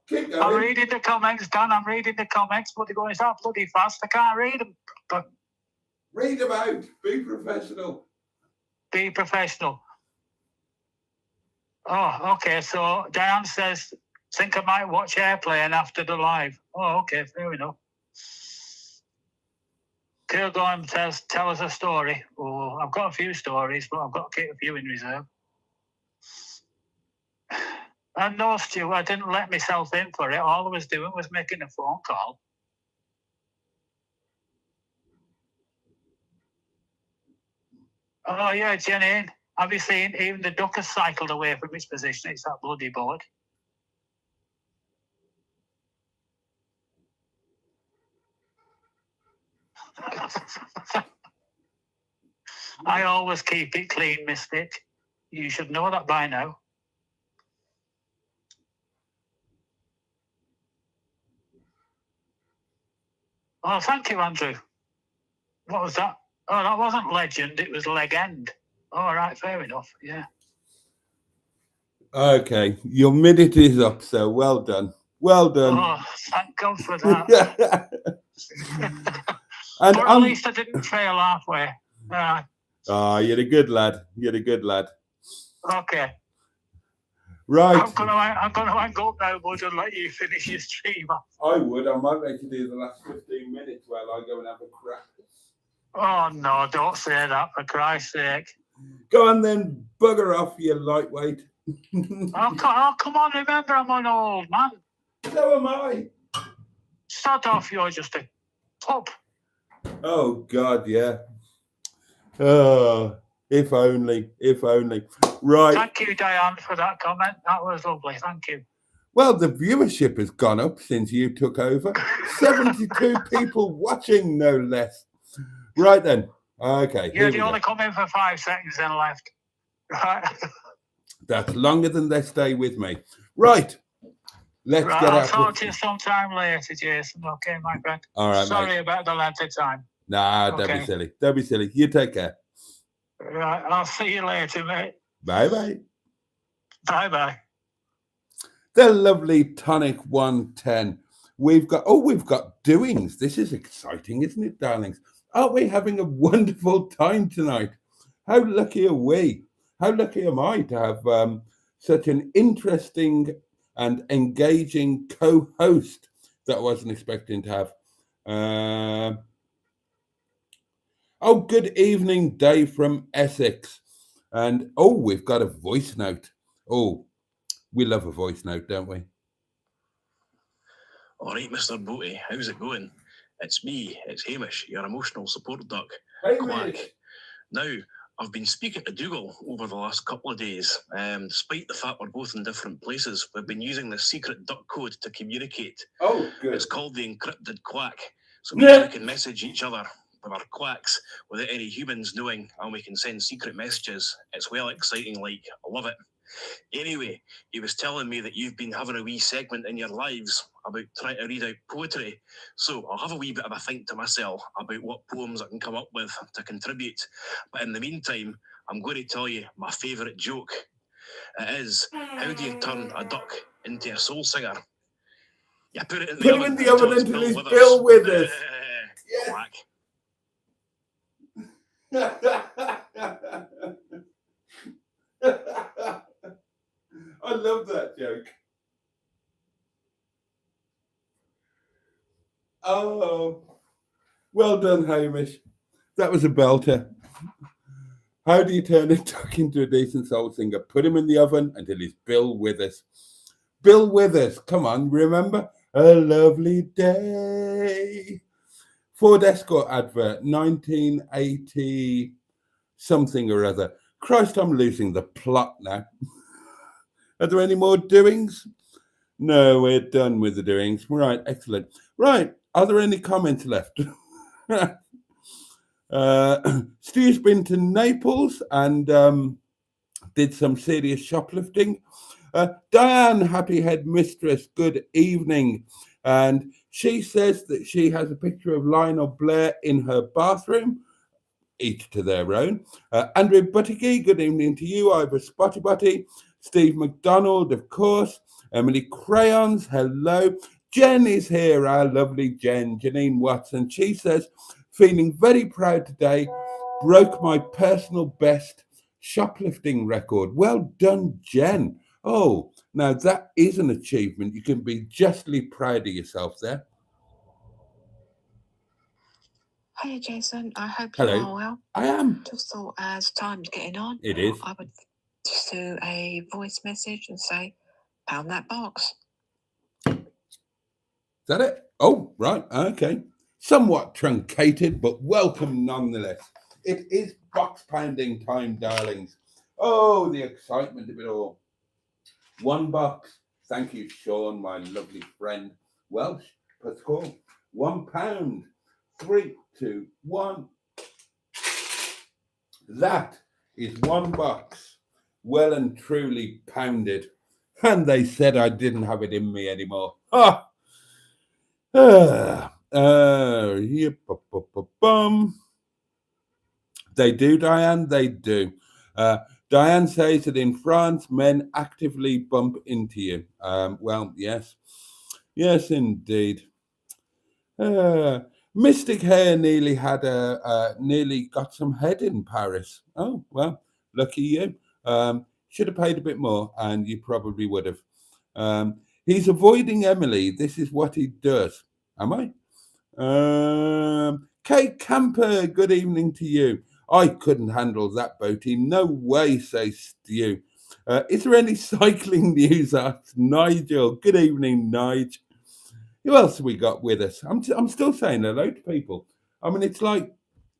Keep I'm going. reading the comments, Dan. I'm reading the comments, but they're going so bloody fast. I can't read them. But Read them out. Be professional. be professional. Oh, okay. So Diane says, think I might watch Airplane after the live. Oh, okay. Fair enough. Kilgorm says, tell us a story. Oh, I've got a few stories, but I've got to keep a few in reserve. And no, Stu, I didn't let myself in for it. All I was doing was making a phone call. Oh, yeah, Jenny, have you seen even the duck has cycled away from its position? It's that bloody board. I always keep it clean, Mystic. You should know that by now. Oh, thank you, Andrew. What was that? Oh, that wasn't legend, it was legend. All right, fair enough, yeah. Okay, your minute is up, so well done. Well done. Oh, thank God for that. And but at least I didn't fail halfway. you're a good lad. You're a good lad. Okay. Right. I'm gonna hang up now, bud, and let you finish your stream. I would. I might make you do the last 15 minutes while I go and have a crack. Oh no, don't say that, for Christ's sake. Go on then, bugger off, you lightweight. Oh, come on, remember I'm an old man. So am I. Start off, you're just a pup. Oh, God, yeah. Oh, if only, if only. Right. Thank you, Diane, for that comment. That was lovely. Thank you. Well, the viewership has gone up since you took over. 72 people watching, no less. Right then. Okay. Yeah, they only come in for 5 seconds then left. Right. That's longer than they stay with me. Right. Let's get I'll out. talk to you sometime later, Jason. Okay, my friend. All right, Sorry mate. about the length of time. Nah, don't be silly. Don't be silly. You take care. Right, I'll see you later, mate. Bye-bye. Bye-bye. The lovely Tonic 110. We've got doings. This is exciting, isn't it, darlings? Aren't we having a wonderful time tonight? How lucky are we? How lucky am I to have such an interesting and engaging co-host that I wasn't expecting to have. Good evening, Dave from Essex. And we've got a voice note. Oh, we love a voice note, don't we? All right, Mr. Boaty, how's it going? It's me, it's Hamish, your emotional support duck. Hey, Quack. Now, I've been speaking to Dougal over the last couple of days. Despite the fact we're both in different places, we've been using this secret duck code to communicate. Oh, good. It's called the encrypted quack. So we can message each other with our quacks without any humans knowing, and we can send secret messages. It's well exciting, like, I love it. Anyway, he was telling me that you've been having a wee segment in your lives about trying to read out poetry. So I'll have a wee bit of a think to myself about what poems I can come up with to contribute. But in the meantime, I'm going to tell you my favourite joke. It is, how do you turn a duck into a soul singer? You put it in the oven until it's Bill Withers. Quack. I love that joke. Oh, well done, Hamish. That was a belter. How do you turn a duck into a decent soul singer? Put him in the oven until he's Bill Withers. Bill Withers, come on, remember? A lovely day. Ford Escort advert, 1980 something or other. Christ, I'm losing the plot now. Are there any more doings? No, we're done with the doings. Right, excellent. Right, are there any comments left? Stu's been to Naples and did some serious shoplifting. Diane, happy head mistress, good evening. And she says that she has a picture of Lionel Blair in her bathroom. Each to their own. Andrew Buttigieg, good evening to you. Ivor Spotty Butty. Steve McDonald, of course. Emily Crayons, hello. Jen is here, our lovely Jen, Janine Watson. She says, feeling very proud today, broke my personal best shoplifting record. Well done, Jen. Oh, now that is an achievement. You can be justly proud of yourself there. Hiya, Jason. I hope Hello. you are well. I am. Just thought as time's getting on, It is. I would just do a voice message and say, pound that box. Is that it? Oh, right. Okay. Somewhat truncated, but welcome nonetheless. It is box pounding time, darlings. Oh, the excitement of it all. One box. Thank you, Sean, my lovely friend. Welsh, Pascal. £1. 3, 2, 1. That is one box, well and truly pounded. And they said I didn't have it in me anymore. Ha! They do, Diane, they do. Diane says that in France, men actively bump into you. Well, yes. Yes, indeed. Mystic Hair nearly had nearly got some head in Paris. Oh, well, lucky you. Should have paid a bit more, and you probably would have. He's avoiding Emily. This is what he does. Am I? Kate Camper, good evening to you. I couldn't handle that, Boaty. No way, says Stu. Is there any cycling news? Asks Nigel. Good evening, Nigel. Who else have we got with us? I'm still saying hello to people. I mean, it's like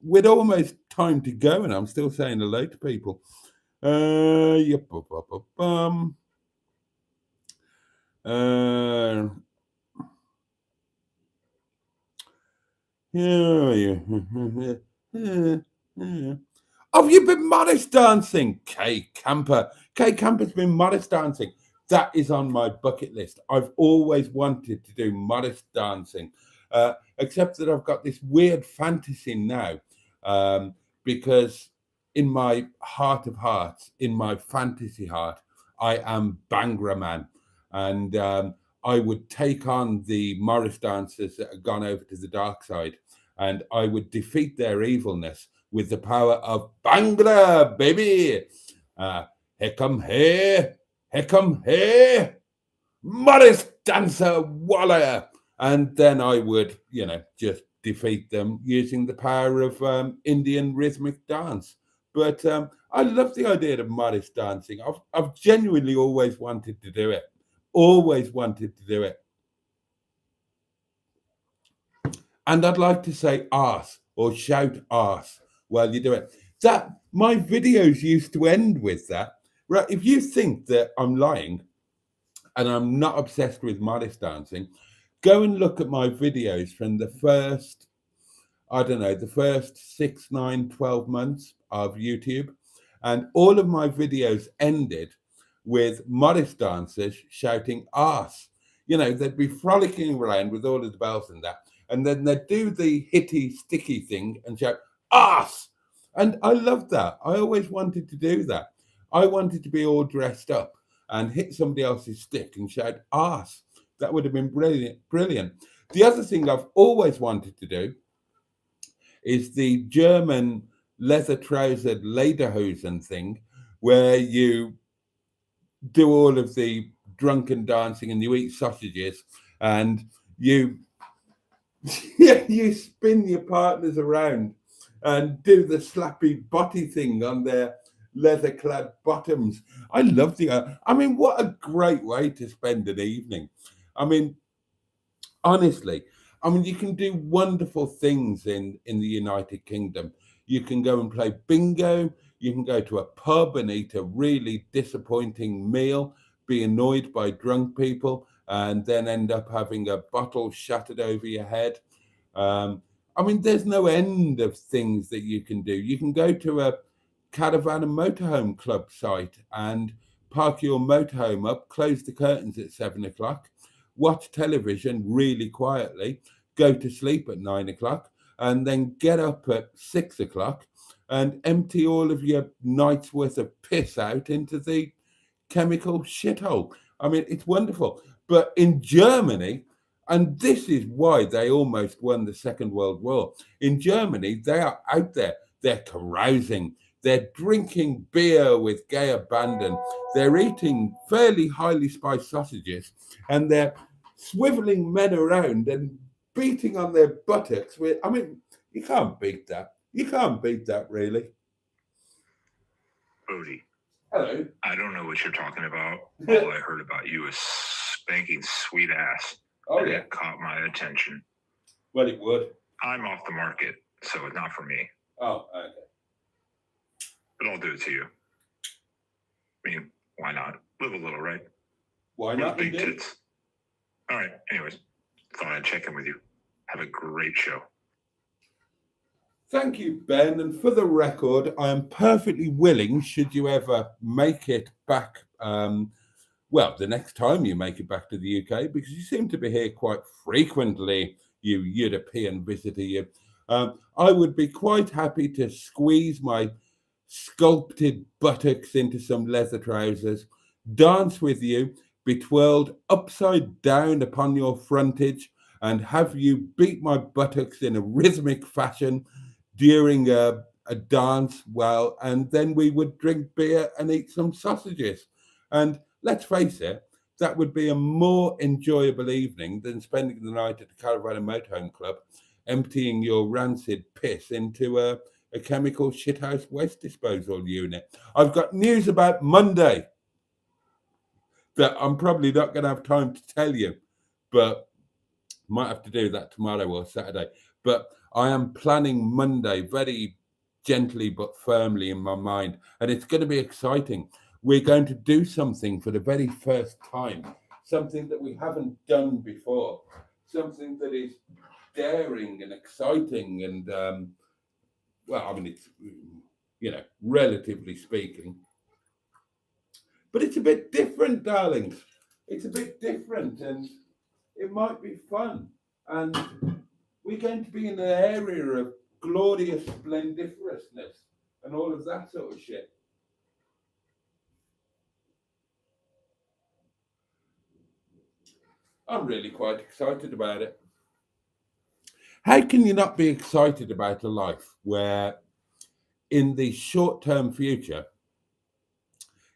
we're almost time to go, and I'm still saying hello to people. Yep, yeah. Have you been modest dancing? Kay Camper. Kay Camper's been modest dancing. That is on my bucket list. I've always wanted to do modest dancing, except that I've got this weird fantasy now, because in my heart of hearts, in my fantasy heart, I am Bangra Man. And I would take on the Morris dancers that have gone over to the dark side, and I would defeat their evilness with the power of Bangra, baby. Here come here, Morris dancer Waller. And then I would, just defeat them using the power of Indian rhythmic dance. But I love the idea of Morris dancing. I've genuinely always wanted to do it. Always wanted to do it. And I'd like to say arse or shout arse while you do it. That my videos used to end with that. Right? If you think that I'm lying and I'm not obsessed with modest dancing, go and look at my videos from the first, the first 6, 9, 12 months of YouTube. And all of my videos ended with modest dancers shouting arse. They'd be frolicking around with all of the bells and that. And then they'd do the hitty, sticky thing and shout arse. And I loved that. I always wanted to do that. I wanted to be all dressed up and hit somebody else's stick and shout arse. That would have been brilliant. The other thing I've always wanted to do is the German leather trousered lederhosen thing, where you do all of the drunken dancing and you eat sausages and you you spin your partners around and do the slappy body thing on their leather clad bottoms. I love what a great way to spend an evening. Honestly, you can do wonderful things in the United Kingdom. You can go and play bingo. You can go to a pub and eat a really disappointing meal, be annoyed by drunk people, and then end up having a bottle shattered over your head. There's no end of things that you can do. You can go to a caravan and motorhome club site and park your motorhome up, close the curtains at 7 o'clock, watch television really quietly, go to sleep at 9 o'clock, and then get up at 6 o'clock and empty all of your night's worth of piss out into the chemical shithole. I mean, it's wonderful. But in Germany, and this is why they almost won the Second World War, in Germany, they are out there. They're carousing. They're drinking beer with gay abandon. They're eating fairly highly spiced sausages. And they're swiveling men around and beating on their buttocks. I mean, you can't beat that. You can't beat that, really. Boaty, Hello. I don't know what you're talking about. All I heard about you is spanking sweet ass. Oh, and yeah. it caught my attention. Well, it would. I'm off the market, so it's not for me. Oh, okay. But I'll do it to you. I mean, why not? Live a little, right? Why With not? big Indeed? tits. All right. Anyways, thought I'd check in with you. Have a great show. Thank you, Ben. And for the record, I am perfectly willing, should you ever make it back, well, the next time you make it back to the UK, because you seem to be here quite frequently, you European visitor, you. I would be quite happy to squeeze my sculpted buttocks into some leather trousers, dance with you, be twirled upside down upon your frontage, and have you beat my buttocks in a rhythmic fashion during a dance, well, and then we would drink beer and eat some sausages. And let's face it, that would be a more enjoyable evening than spending the night at the Caravan and Motorhome Club, emptying your rancid piss into a chemical shithouse waste disposal unit. I've got news about Monday that I'm probably not going to have time to tell you, but might have to do that tomorrow or Saturday. But I am planning Monday very gently but firmly in my mind, and it's going to be exciting. We're going to do something for the very first time, something that we haven't done before, something that is daring and exciting and, well, I mean, it's, you know, relatively speaking. But it's a bit different, darlings. It's a bit different, and it might be fun. And we're going to be in an area of glorious splendiferousness and all of that sort of shit. I'm really quite excited about it. How can you not be excited about a life where in the short-term future,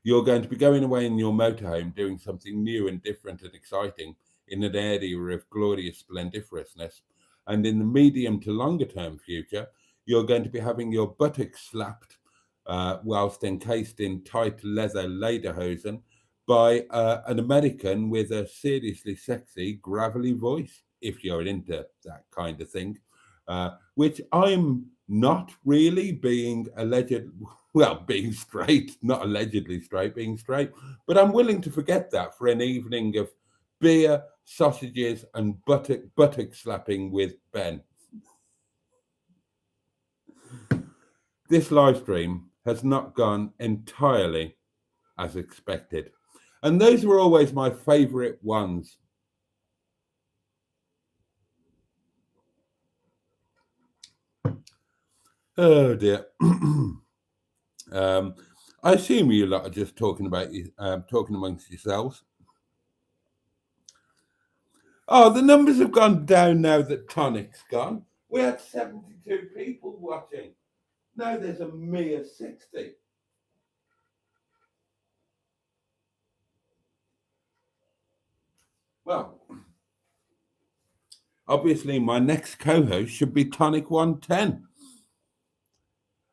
you're going to be going away in your motorhome doing something new and different and exciting in an area of glorious splendiferousness. And in the medium to longer term future, you're going to be having your buttocks slapped whilst encased in tight leather lederhosen by an American with a seriously sexy, gravelly voice, if you're into that kind of thing, which I'm not really, being alleged, well, being straight, not allegedly straight, being straight, but I'm willing to forget that for an evening of beer, sausages, and buttock slapping with Ben. This live stream has not gone entirely as expected, and those were always my favorite ones. Oh dear. I assume you lot are just talking about talking amongst yourselves. Oh, the numbers have gone down now that Tonic's gone. We had 72 people watching. Now there's a mere 60. Well, obviously my next co-host should be Tonic 110.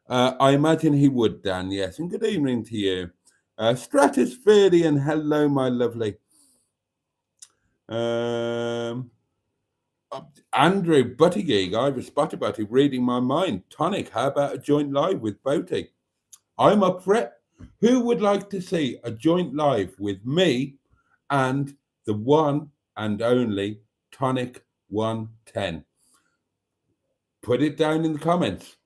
I imagine he would, Dan, yes. And good evening to you. Stratosphere and hello, my lovely. Andrew Buttigieg, Ivor Spotty Butty, reading my mind. Tonic, how about a joint live with Boaty? I'm up for it. Who would like to see a joint live with me and the one and only Tonic 110? Put it down in the comments.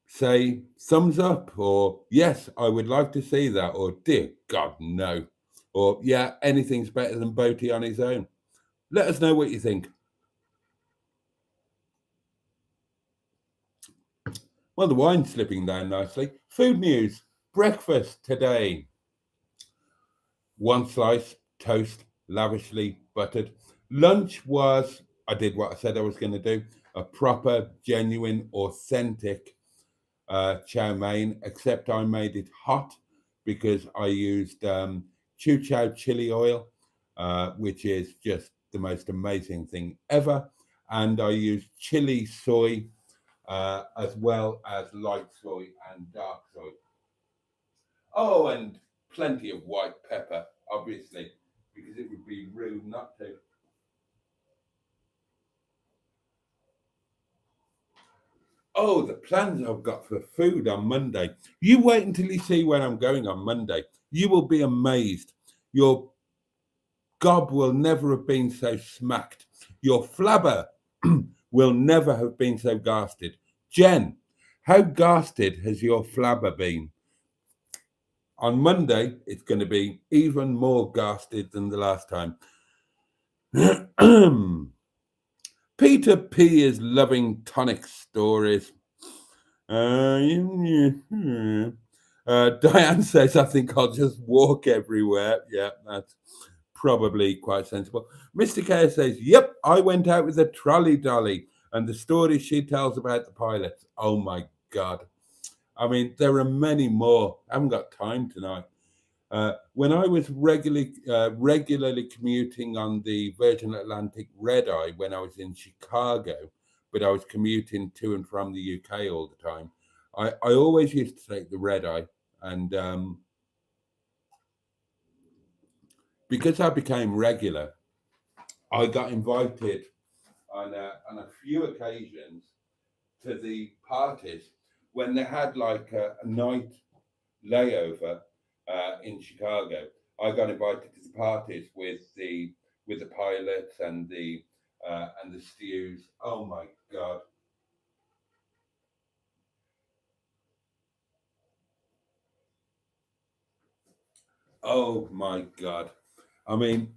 Say thumbs up, or yes, I would like to see that, or dear God, no. Or yeah, anything's better than Boaty on his own. Let us know what you think. Well, the wine's slipping down nicely. Food news. Breakfast today. 1 slice, toast, lavishly buttered. Lunch was, I did what I said I was going to do, a proper, genuine, authentic chow mein, except I made it hot because I used chu chow chili oil, which is just the most amazing thing ever. And I used chili soy as well as light soy and dark soy. Oh, and plenty of white pepper, obviously, because it would be rude not to. Oh, the plans I've got for food on Monday. You wait until you see where I'm going on Monday. You will be amazed. Your gob will never have been so smacked. Your flabber will never have been so garsted. Jen, how garsted has your flabber been? On Monday, it's going to be even more garsted than the last time. Peter P is loving Tonic stories. Diane says, I think I'll just walk everywhere. Yeah, that's probably quite sensible. Mr. K says, yep, I went out with a trolley dolly and the stories she tells about the pilots. Oh my God. I mean, there are many more. I haven't got time tonight. When I was regularly commuting on the Virgin Atlantic Red Eye when I was in Chicago, but I was commuting to and from the UK all the time, I always used to take the Red Eye. And because I became regular, I got invited on a few occasions to the parties when they had like a night layover in Chicago. I got invited to the parties with the pilots and the stews. Oh my God! Oh my God! I mean,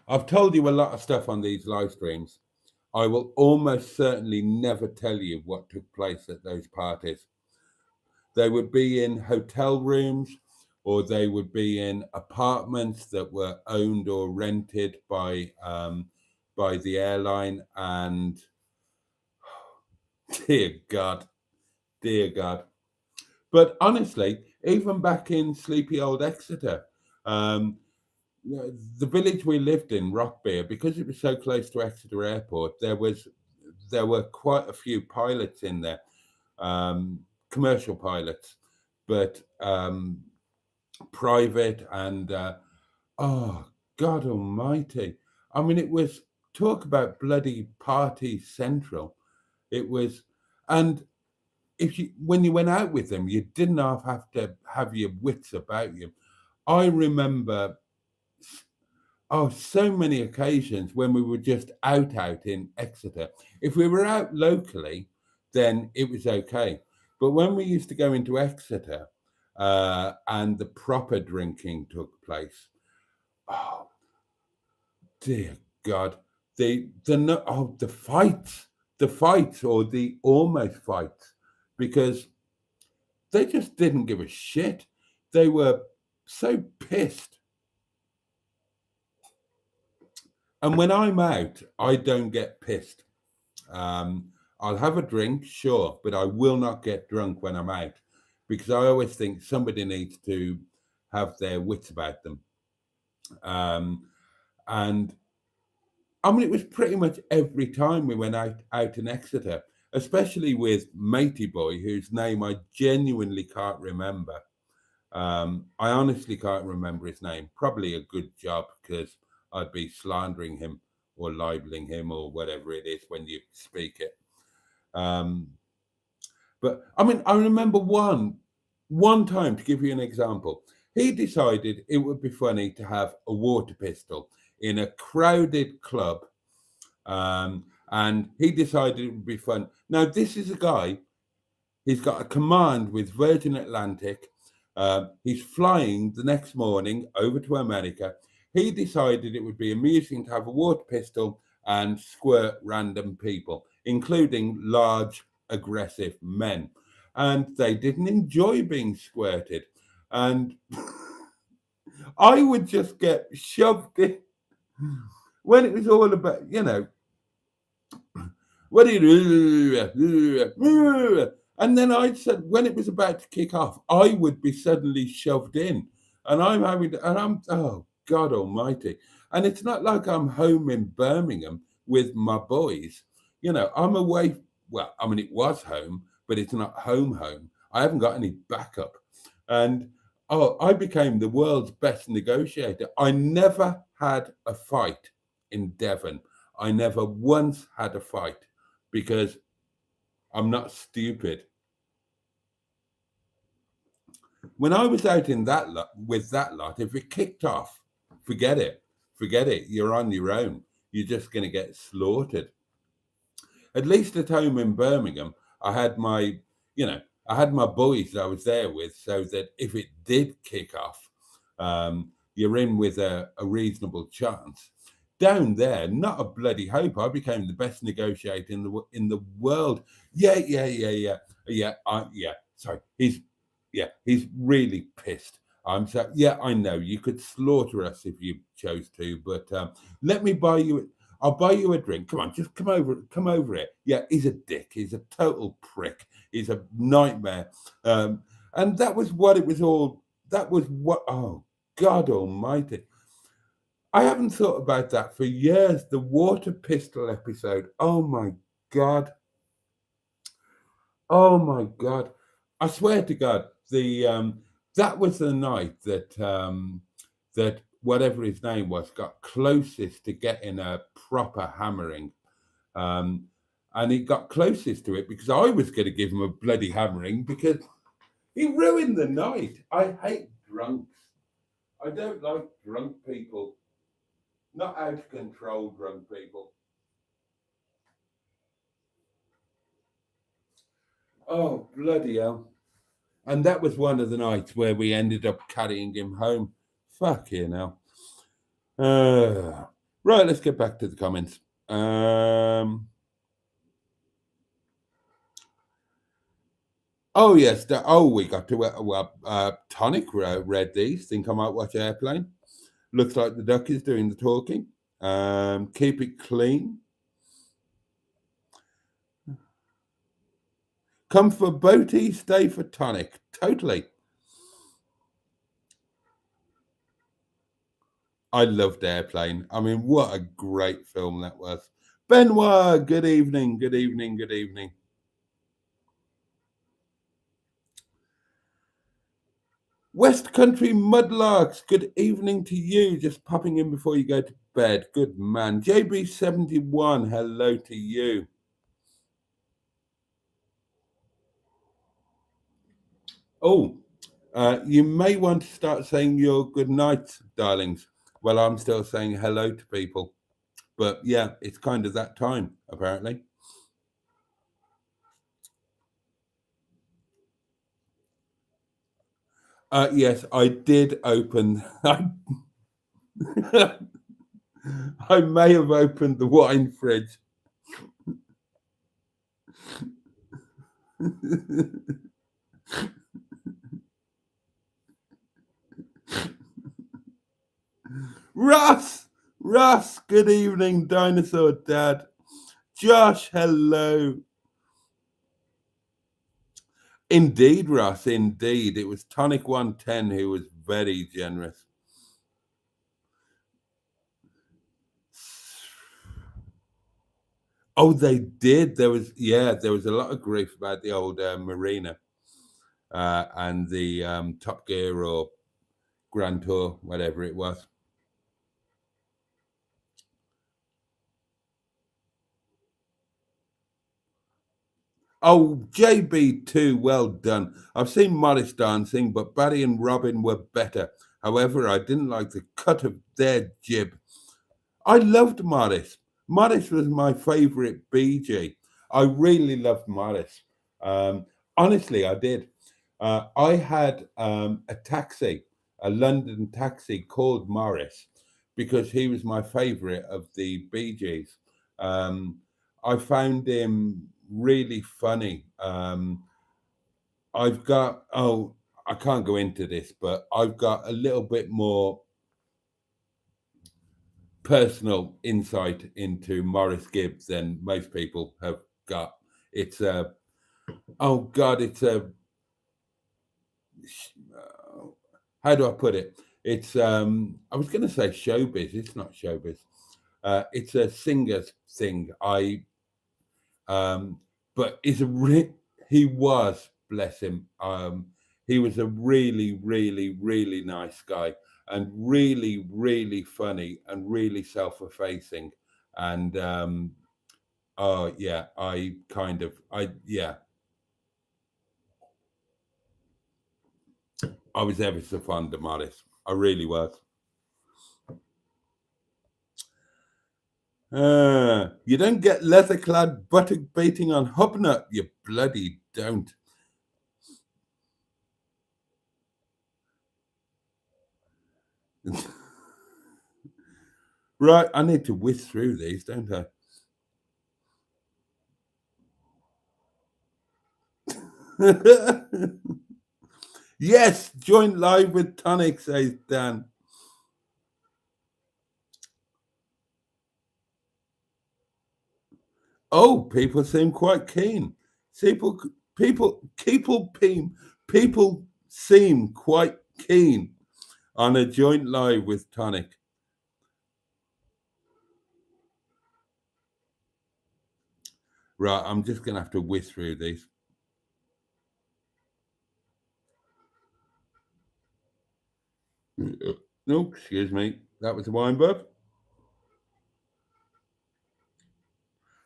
I've told you a lot of stuff on these live streams. I will almost certainly never tell you what took place at those parties. They would be in hotel rooms, or they would be in apartments that were owned or rented by the airline. And dear God, dear God. But honestly, even back in sleepy old Exeter, the village we lived in, Rockbeer, because it was so close to Exeter Airport, there were quite a few pilots in there, commercial pilots, but private. And oh God Almighty! I mean, it was, talk about bloody party central. It was, and when you went out with them, you didn't have to have your wits about you. I remember, so many occasions when we were just out in Exeter. If we were out locally, then it was okay. But when we used to go into Exeter and the proper drinking took place, oh dear God, the fights or the almost fights, because they just didn't give a shit. They were so pissed. And when I'm out, I don't get pissed. I'll have a drink, sure, but I will not get drunk when I'm out, because I always think somebody needs to have their wits about them. And I mean, it was pretty much every time we went out in Exeter, especially with Matey Boy, whose name I genuinely can't remember. I honestly can't remember his name. Probably a good job, because I'd be slandering him or libeling him or whatever it is when you speak it. But I mean, I remember one time, to give you an example, he decided it would be funny to have a water pistol in a crowded club. And he decided it would be fun. Now, this is a guy, he's got a command with Virgin Atlantic. He's flying the next morning over to America. He decided it would be amusing to have a water pistol and squirt random people, including large, aggressive men. And they didn't enjoy being squirted. And I would just get shoved in when it was all about, what do you do? And then I said, when it was about to kick off, I would be suddenly shoved in, and oh God Almighty! And it's not like I'm home in Birmingham with my boys. I'm away. Well, I mean, it was home, but it's not home. I haven't got any backup, and I became the world's best negotiator. I never had a fight in Devon. I never once had a fight because I'm not stupid. When I was out in that lot with that lot, if it kicked off, forget it. Forget it. You're on your own. You're just going to get slaughtered. At least at home in Birmingham, I had my, I had my boys that I was there with, so that if it did kick off, you're in with a reasonable chance. Down there, not a bloody hope. I became the best negotiator in the world. Yeah. Sorry, he's really pissed. I know you could slaughter us if you chose to, but let me buy you. I'll buy you a drink. Come on, just come over it. Yeah, he's a dick. He's a total prick. He's a nightmare. And that was what it was all. That was what. Oh God Almighty! I haven't thought about that for years. The water pistol episode. Oh my God. Oh my God. I swear to God, that was the night that whatever his name was got closest to getting a proper hammering. And he got closest to it because I was going to give him a bloody hammering because he ruined the night. I hate drunks. I don't like drunk people. Not out of control drunk people. Oh, bloody hell. And that was one of the nights where we ended up carrying him home. Fucking hell. Right, let's get back to the comments. Oh, yes. We got to... Tonic read these. Think I might watch Airplane. Looks like the duck is doing the talking. Keep it clean. Come for Boaty, stay for Tonic. Totally. I loved Airplane. I mean, what a great film that was. Benoit, good evening. West Country Mudlarks, good evening to you. Just popping in before you go to bed. Good man. JB71, hello to you. Oh, you may want to start saying your good nights, darlings. Well, I'm still saying hello to people. But yeah, it's kind of that time, apparently. Yes, I did open. I may have opened the wine fridge. Russ, good evening, Dinosaur Dad. Josh, hello. Indeed, Russ, indeed. It was Tonic 110 who was very generous. Oh, they did. There was a lot of grief about the old Marina and the Top Gear or Grand Tour, whatever it was. Oh, JB2, well done. I've seen Morris dancing, but Barry and Robin were better. However, I didn't like the cut of their jib. I loved Morris. Morris was my favourite BG. I really loved Morris. Honestly, I did. I had a taxi, a London taxi called Morris, because he was my favourite of the Bee Gees. I found him really funny. I I can't go into this, but I've got a little bit more personal insight into Maurice Gibbs than most people have got. It's a, oh God, it's a, how do I put it? It's, I was going to say showbiz. It's not showbiz. It's a singer's thing. But he was, bless him. He was a really, really, really nice guy, and really, really funny, and really self-effacing. And oh yeah, I was ever so fond of Morris. I really was. You don't get leather-clad buttock baiting on Hubnut, you bloody don't. Right, I need to whisk through these, don't I? Yes, join live with Tonic, says Dan. Oh, people seem quite keen. People, people seem quite keen on a joint live with Tonic. Right, I'm just gonna have to whisk through these. No, excuse me. That was a wine burp.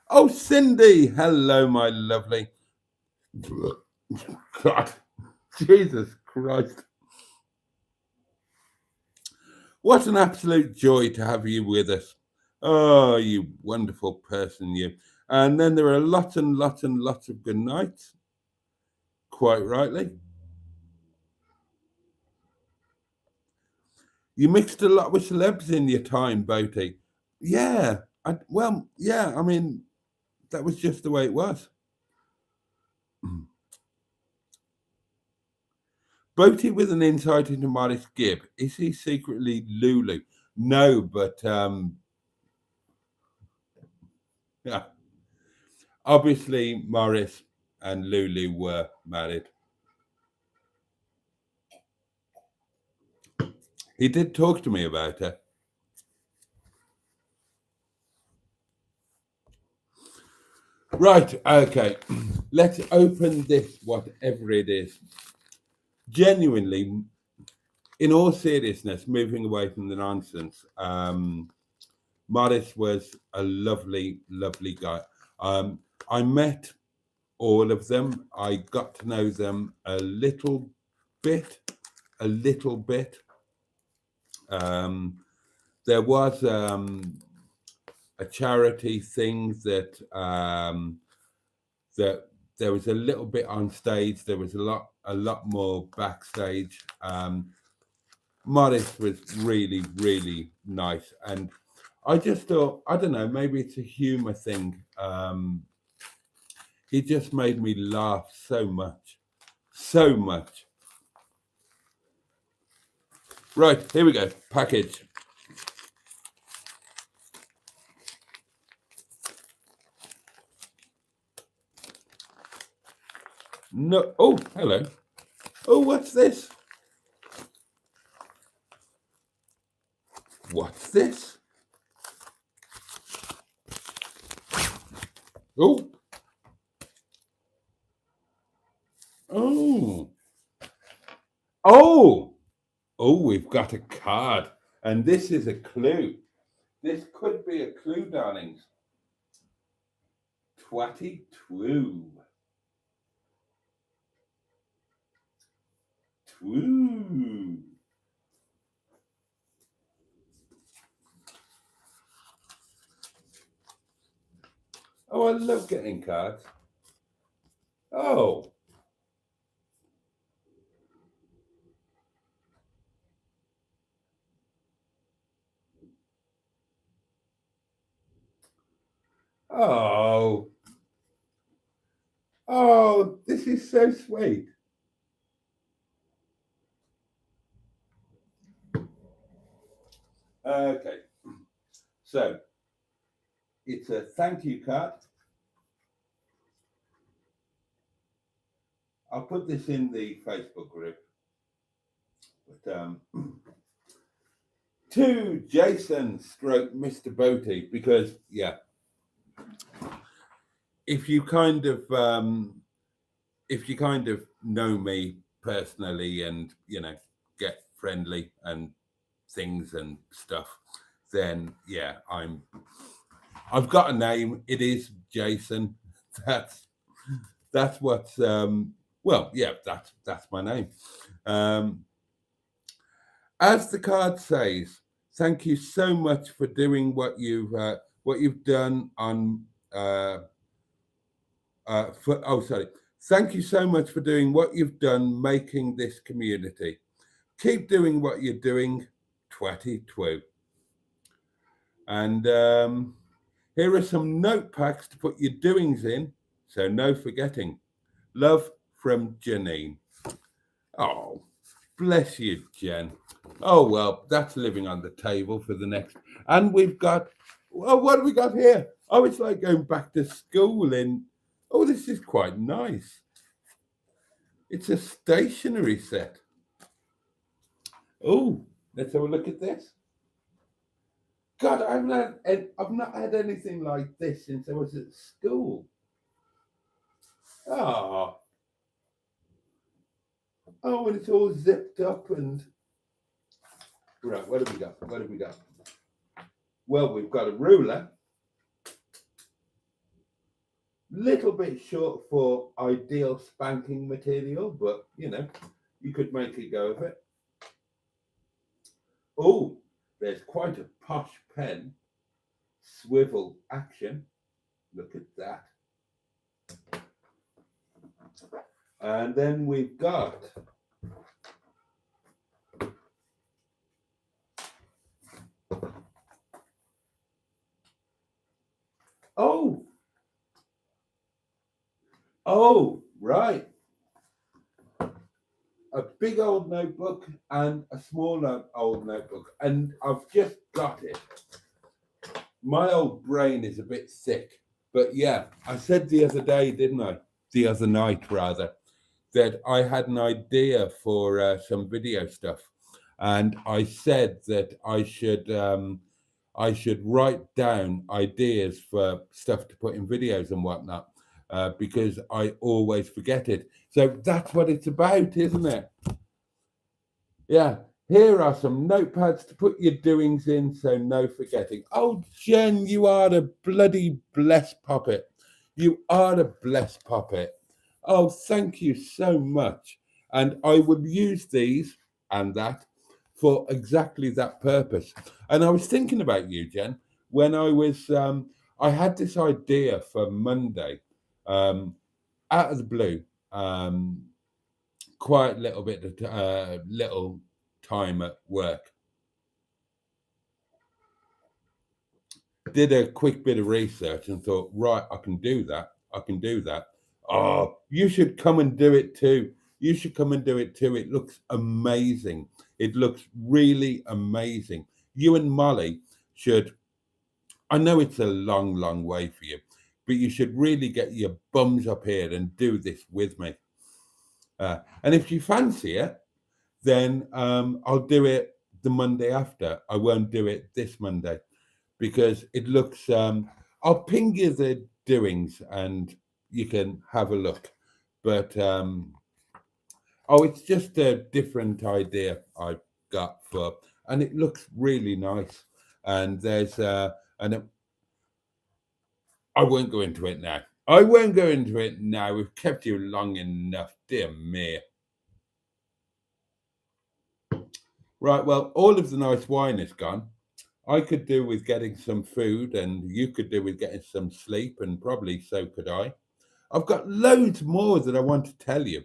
Oh, Cindy. Hello, my lovely. God, Jesus Christ. What an absolute joy to have you with us. Oh, you wonderful person, you. And then there are lots and lots and lots of good nights. Quite rightly. You mixed a lot with celebs in your time, Boaty. Yeah. I mean, that was just the way it was. Boaty with an insight into Morris Gibb. Is he secretly Lulu? No, but yeah. Obviously, Morris and Lulu were married. He did talk to me about her. Right, okay. Let's open this, whatever it is. Genuinely, in all seriousness, moving away from the nonsense, Morris was a lovely, lovely guy. I met all of them. I got to know them a little bit. There was a charity thing that that there was a little bit on stage. There was a lot more backstage. Morris was really, really nice, and I just thought, I don't know, maybe it's a humor thing. He just made me laugh so much, so much. Right, here we go. Package. No. Oh, hello. Oh, what's this? What's this? Oh. Oh. Oh. Oh, we've got a card. And this is a clue. This could be a clue, darlings. Twatty twoo. Twoo. Oh, I love getting cards. Oh. Oh. Oh, this is so sweet. Okay. So it's a thank you card. I'll put this in the Facebook group. But to Jason stroke Mr. Boaty, because yeah, if you kind of know me personally and get friendly and things and stuff, then yeah, I've got a name. It is Jason. That's what's well, yeah, that's my name. As the card says, thank you so much for doing what you've done on Thank you so much for doing what you've done making this community. Keep doing what you're doing, twatty twoo. And here are some note packs to put your doings in, so no forgetting. Love from Janine. Oh, bless you, Jen. Oh, well, that's living on the table for the next. And we've got, well, what have we got here? Oh, it's like going back to school in, oh, this is quite nice. It's a stationery set. Oh, let's have a look at this. God, I've not had anything like this since I was at school. Oh, and it's all zipped up and right. What have we got? What have we got? Well, we've got a ruler. Little bit short for ideal spanking material, but you could make a go of it. Oh, there's quite a posh pen. Swivel action. Look at that. And then we've got oh, right. A big old notebook and a small old notebook. And I've just got it. My old brain is a bit thick. But yeah, I said the other day, didn't I? The other night, rather, that I had an idea for some video stuff. And I said that I should write down ideas for stuff to put in videos and whatnot. Because I always forget it. So that's what it's about, isn't it? Yeah. Here are some notepads to put your doings in, so no forgetting. Oh, Jen, you are a bloody blessed puppet. You are a blessed puppet. Oh, thank you so much. And I will use these and that for exactly that purpose. And I was thinking about you, Jen, when I had this idea for Monday. Out of the blue, quite a little time at work. Did a quick bit of research and thought, right, I can do that. Oh, you should come and do it too. It looks amazing. It looks really amazing. You and Molly should, I know it's a long, long way for you, but you should really get your bums up here and do this with me. And if you fancy it, then I'll do it the Monday after. I won't do it this Monday because it looks, I'll ping you the doings and you can have a look. But, it's just a different idea I've got for, and it looks really nice. And there's, I won't go into it now. We've kept you long enough, dear me. Right, well, all of the nice wine is gone. I could do with getting some food, and you could do with getting some sleep, and probably so could I. I've got loads more that I want to tell you.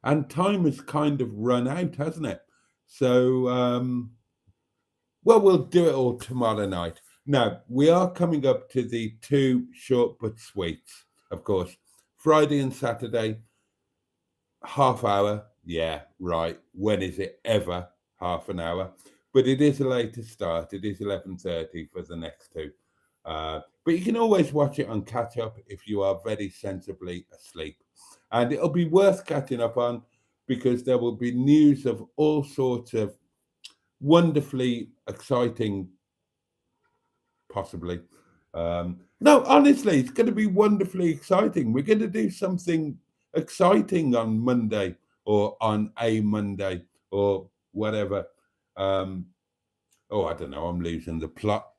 And time has kind of run out, hasn't it? So, well, we'll do it all tomorrow night. Now, we are coming up to the 2 short but sweets, of course. Friday and Saturday, half hour. Yeah, right. When is it ever half an hour. But it is a later start. It is 11:30 for the next two. But you can always watch it on catch up if you are very sensibly asleep. And it'll be worth catching up on because there will be news of all sorts of wonderfully exciting, possibly. No, honestly, it's going to be wonderfully exciting. We're going to do something exciting on Monday or on a Monday or whatever. I don't know. I'm losing the plot.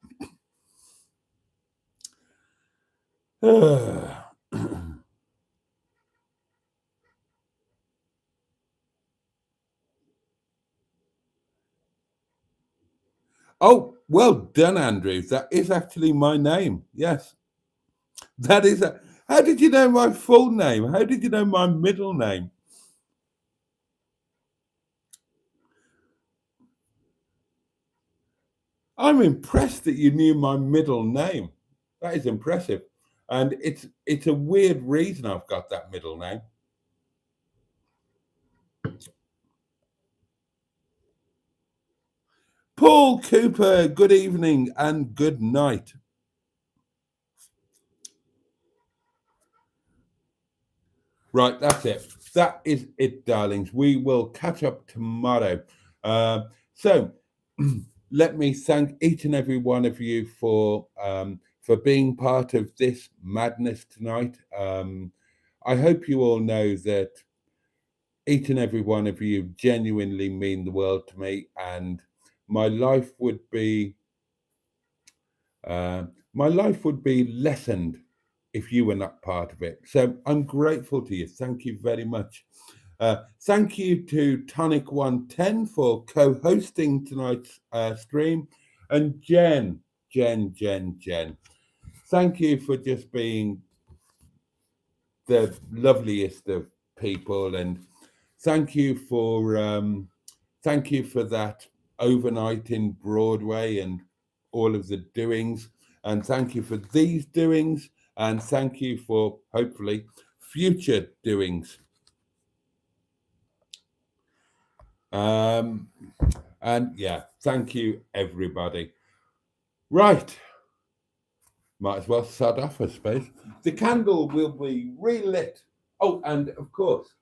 Oh, well done, Andrew. That is actually my name. Yes, that is. How did you know my full name? How did you know my middle name? I'm impressed that you knew my middle name. That is impressive. And it's a weird reason I've got that middle name. Paul Cooper, good evening and good night. Right, that's it. That is it, darlings. We will catch up tomorrow. So let me thank each and every one of you for being part of this madness tonight. I hope you all know that each and every one of you genuinely mean the world to me, and my life would be lessened if you were not part of it. So I'm grateful to you. Thank you very much. Thank you to Tonic 110 for co-hosting tonight's stream, and Jen. Thank you for just being the loveliest of people, and thank you for that overnight in Broadway and all of the doings, and thank you for these doings, and thank you for hopefully future doings. And yeah, thank you everybody. Right, might as well start off, I suppose. The candle will be relit. Oh, and of course,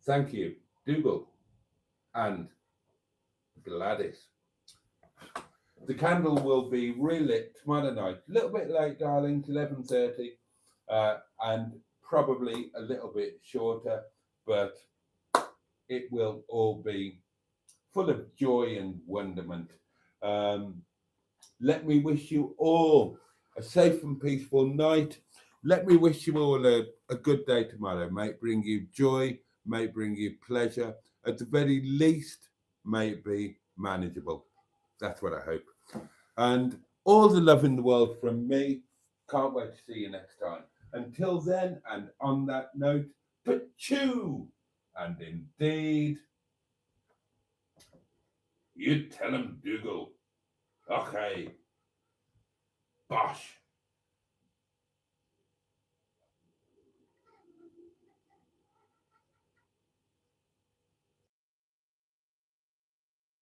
thank you, Dougal and Gladys. The candle will be relit tomorrow night. A little bit late, darlings, 11:30, and probably a little bit shorter, but it will all be full of joy and wonderment. Let me wish you all a safe and peaceful night. Let me wish you all a good day tomorrow. May it bring you joy, may it bring you pleasure. At the very least, may it be manageable. That's what I hope. And all the love in the world from me. Can't wait to see you next time. Until then, and on that note, pachoo! And indeed, you tell him, Dougal. Okay. Bosh.